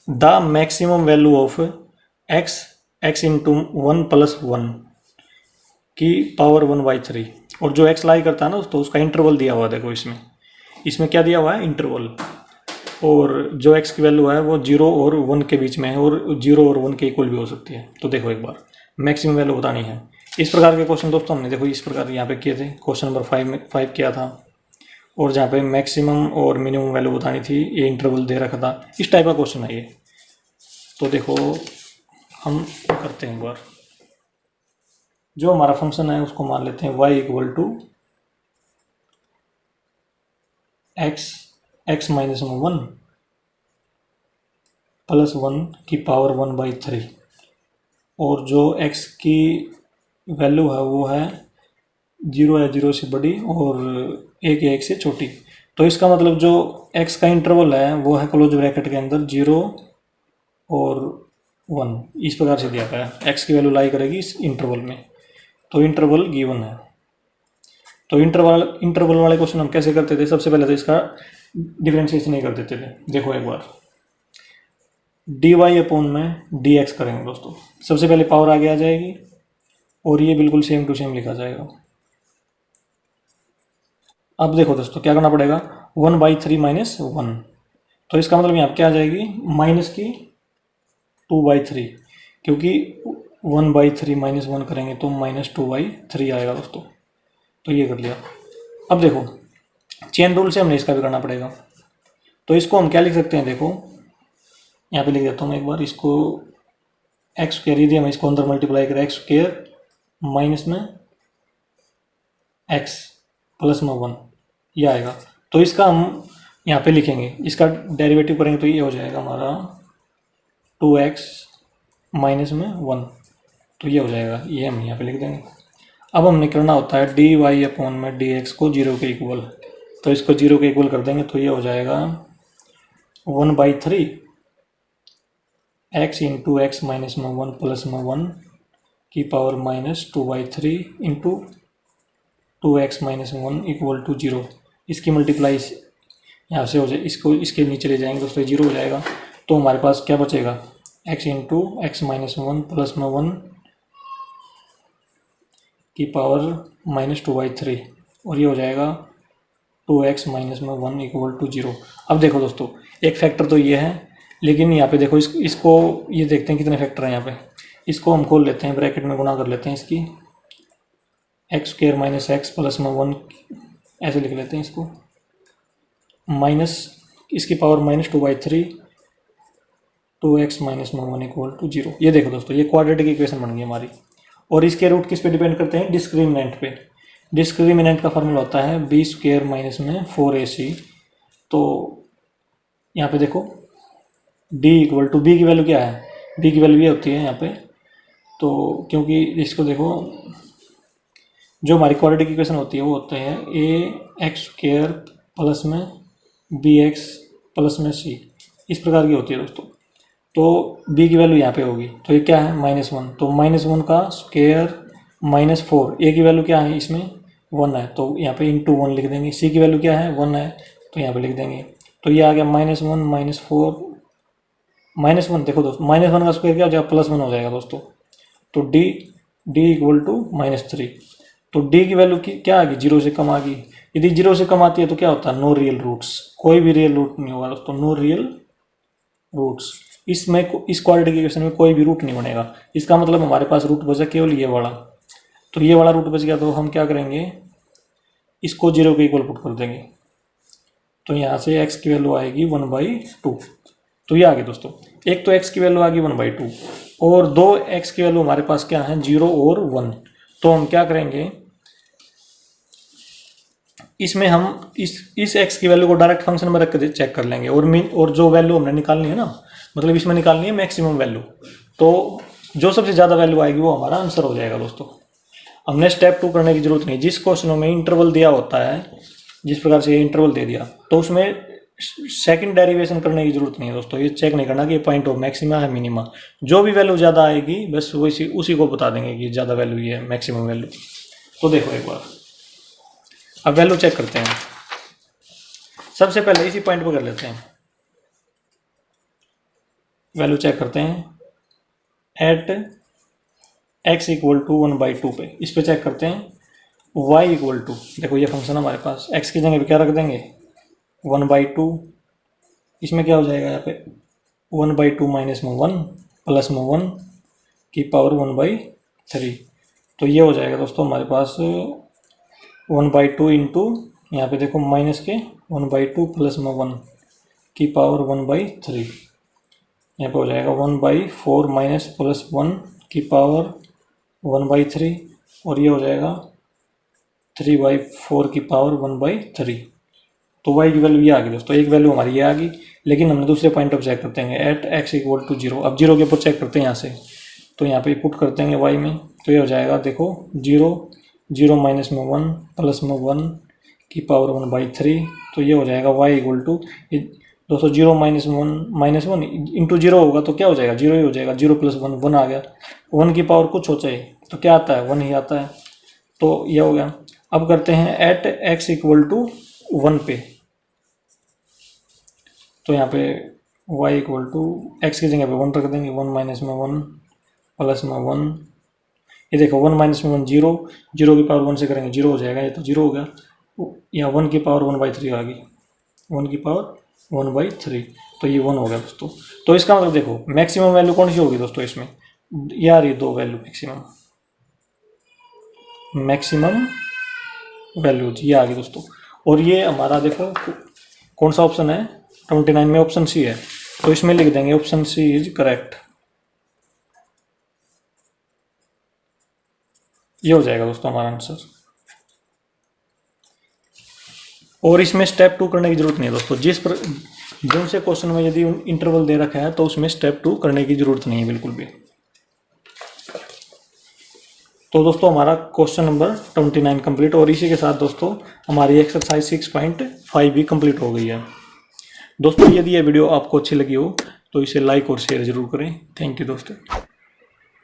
[SPEAKER 1] the maximum value of x into 1 + 1 की पावर 1/3, और जो x लाई करता है ना तो उसका इंटरवल दिया हुआ है। देखो इसमें क्या दिया हुआ है इंटरवल, और जो x की वैल्यू है वो 0 और 1 के बीच में है, और 0 और 1 के इक्वल भी हो सकती है। तो देखो एक बार मैक्सिमम वैल्यू बतानी है। इस प्रकार के क्वेश्चन दोस्तों हमने देखो इस प्रकार यहाँ पे किए थे, क्वेश्चन नंबर 5 किया था, और जहाँ पे मैक्सिमम और मिनिमम वैल्यू बतानी थी ये इंटरवल दे रखा था। इस टाइप का क्वेश्चन है ये। तो देखो हम करते हैं एक बार, जो हमारा फंक्शन है उसको मान लेते हैं y इक्वल टू x - 1 + 1 की पावर 1/3, और जो x की वैल्यू है वो है 0 है 0 से बड़ी और 1 है 1 से छोटी। तो इसका मतलब जो x का इंटरवल है वो है क्लोज ब्रैकेट के अंदर 0 और 1, इस प्रकार से दिया गया है। x की वैल्यू लाई करेगी इस इंटरवल में, तो इंटरवल गिवन है। तो इंटरवल वाले क्वेश्चन हम कैसे करते थे, सबसे पहले तो इसका डिफरेंशिएशन नहीं कर देते थे। देखो एक बार dy अपॉन में dx करेंगे दोस्तों, सबसे पहले पावर आगे आ जाएगी और ये बिल्कुल सेम टू सेम लिखा जाएगा। अब देखो दोस्तों क्या करना पड़ेगा 1/3 - 1, तो इसका मतलब यहाँ क्या आ जाएगी माइनस की 2/3, क्योंकि 1/3 - 1 करेंगे तो -2/3 आएगा दोस्तों। तो ये कर लिया। अब देखो चेन रूल से हमने इसका भी करना पड़ेगा, तो इसको हम क्या लिख सकते हैं, देखो यहाँ पे लिख देता हूँ मैं एक बार इसको, x² यदि हम इसको अंदर मल्टीप्लाई करें x² माइनस में x प्लस में 1 ये आएगा। तो इसका हम यहाँ पे लिखेंगे, इसका डेरिवेटिव करेंगे तो ये हो जाएगा हमारा 2x माइनस में 1, तो ये हो जाएगा, ये हम यहाँ पे लिख देंगे। अब हमने करना होता है dy अपॉन में dx को 0 के इक्वल, तो इसको 0 के इक्वल कर देंगे तो ये हो जाएगा 1/3 x इंटू एक्स माइनस में 1 प्लस में 1 की power minus 2/3 into 2x minus 1 equal to 0। इसकी मल्टीप्लाई यहाँ से हो जाए, इसको इसके नीचे ले जाएंगे दोस्तों, 0 हो जाएगा। तो हमारे पास क्या बचेगा, x into x minus 1 plus में 1 की पावर माइनस 2/3 और ये हो जाएगा 2x माइनस में 1 इक्वल टू 0। अब देखो दोस्तों, एक फैक्टर तो ये है, लेकिन यहाँ पे देखो इसको ये देखते हैं कितने फैक्टर हैं यहाँ पे। इसको हम खोल लेते हैं, ब्रैकेट में गुणा कर लेते हैं इसकी, x square minus x plus में 1 ऐसे लिख लेते हैं इसको, माइनस इसकी पावर माइनस 2/3 2x माइनस में 1 इक्वल टू 0। ये देखो दोस्तों, ये क्वाड्रेटिक इक्वेशन बन गई हमारी। और इसके रूट किस पे डिपेंड करते हैं, डिस्क्रिमिनेंट पे। डिस्क्रिमिनेंट का फॉर्मूला होता है बी स्क्वायर माइनस में 4ac। तो यहाँ पे देखो d इक्वल टू बी की वैल्यू क्या है, b की वैल्यू ये होती है यहाँ पे। तो क्योंकि इसको देखो, जो हमारी क्वाड्रेटिक इक्वेशन होती है वो होते हैं ए एक्स स्क्वायर प्लस में बी एक्स प्लस में सी, इस प्रकार की होती है दोस्तों। तो b की वैल्यू यहाँ पे होगी, तो ये क्या है -1। तो -1 का स्क्वायर माइनस 4, ए की वैल्यू क्या है इसमें 1 है, तो यहाँ पे इंटू 1 लिख देंगे। सी की वैल्यू क्या है 1 है, तो यहाँ पे लिख देंगे। तो ये आ गया -1 -4 -1। देखो दोस्तों, -1 का स्क्वायर क्या हो जाएगा, +1 हो जाएगा दोस्तों। तो d इक्वल टू -3। तो d की वैल्यू क्या आ गई, 0 से कम आ गई। यदि 0 से कम आती है तो क्या होता है, नो रियल रूट्स, कोई भी रियल रूट नहीं होगा दोस्तों, नो रियल रूट्स। इसमें इस क्वाड्रेटिक इक्वेशन में कोई भी रूट नहीं बनेगा। इसका मतलब हमारे पास रूट बचा केवल ये वाला। तो ये वाला रूट बच गया, तो हम क्या करेंगे, इसको 0 के इक्वल पुट कर देंगे। तो यहाँ से x की वैल्यू आएगी 1/2। तो ये आ गई दोस्तों, एक तो x की वैल्यू आ गई 1/2 और दो x की वैल्यू हमारे पास क्या है 0 और 1। तो हम क्या करेंगे, इसमें हम इस x की वैल्यू को डायरेक्ट फंक्शन में रख कर चेक कर लेंगे। और जो वैल्यू हमने निकालनी है ना, मतलब इसमें निकालनी है मैक्सिमम वैल्यू, तो जो सबसे ज़्यादा वैल्यू आएगी वो हमारा आंसर हो जाएगा दोस्तों। हमने स्टेप 2 करने की जरूरत नहीं। जिस क्वेश्चनों में इंटरवल दिया होता है, जिस प्रकार से ये इंटरवल दे दिया, तो उसमें सेकंड डेरिवेशन करने की जरूरत नहीं है दोस्तों। ये चेक नहीं करना कि पॉइंट ऑफ मैक्सिमा है मिनिमा, जो भी वैल्यू ज़्यादा आएगी बस उसी को बता देंगे कि ज़्यादा वैल्यू ये है, मैक्सिमम वैल्यू। तो देखो एक बार, अब वैल्यू चेक करते हैं। सबसे पहले इसी पॉइंट पर कर लेते हैं, वैल्यू चेक करते हैं एट x इक्वल टू 1/2 पे। इस पे चेक करते हैं y इक्वल टू, देखो ये फंक्शन हमारे पास, x की जगह पे क्या रख देंगे 1/2। इसमें क्या हो जाएगा यहाँ पे 1/2 माइनस में 1 प्लस में 1 की पावर 1/3। तो ये हो जाएगा दोस्तों हमारे पास 1/2 इंटू, यहाँ पे देखो माइनस के 1/2 प्लस में 1 की पावर 1/3। यहाँ पे हो जाएगा 1/4 माइनस प्लस 1 की पावर 1/3 और ये हो जाएगा 3/4 की पावर 1/3। तो y की वैल्यू ये आ गई दोस्तों, एक वैल्यू हमारी ये आ गई। लेकिन हमने दूसरे पॉइंट ऑफ चेक करते हैं एट x इक्वल टू 0। अब 0 के ऊपर चेक करते हैं यहाँ से, तो यहाँ पे पुट करते हैं y में, तो ये हो जाएगा देखो 0 माइनस में 1 प्लस में 1 की पावर 1/3। तो ये हो जाएगा y इक्वल टू दोस्तों 0 माइनस 1 इंटू 0 होगा तो क्या हो जाएगा 0 ही हो जाएगा। 0 प्लस 1 1 आ गया, 1 की पावर कुछ हो चाहे तो क्या आता है 1 ही आता है। तो ये हो गया। अब करते हैं एट x इक्वल टू 1 पे, तो यहाँ पे y इक्वल टू एक्स की जगह पे 1 रख देंगे, 1 माइनस में 1 प्लस में 1। ये देखो 1 माइनस में 1 0 की पावर 1 से करेंगे 0 हो जाएगा, ये तो 0 हो गया। यहाँ 1 की पावर 1/3 आ गई, 1 की पावर 1/3, तो ये 1 हो गया दोस्तों। तो इसका मतलब देखो मैक्सिमम वैल्यू कौन सी होगी दोस्तों इसमें, यार ये दो वैल्यू मैक्सिमम वैल्यू ये आ गई दोस्तों। और ये हमारा देखो कौन सा ऑप्शन है 29 में, ऑप्शन सी है। तो इसमें लिख देंगे ऑप्शन सी इज करेक्ट। ये हो जाएगा दोस्तों हमारा आंसर। और इसमें स्टेप 2 करने की जरूरत नहीं है दोस्तों। जिन से क्वेश्चन में यदि इंटरवल दे रखा है तो उसमें स्टेप 2 करने की जरूरत नहीं है बिल्कुल भी। तो दोस्तों हमारा क्वेश्चन नंबर 29 कंप्लीट, और इसी के साथ दोस्तों हमारी एक्सरसाइज 6.5 भी कंप्लीट हो गई है। दोस्तों यदि ये वीडियो आपको अच्छी लगी हो तो इसे लाइक और शेयर जरूर करें। थैंक यू दोस्तों।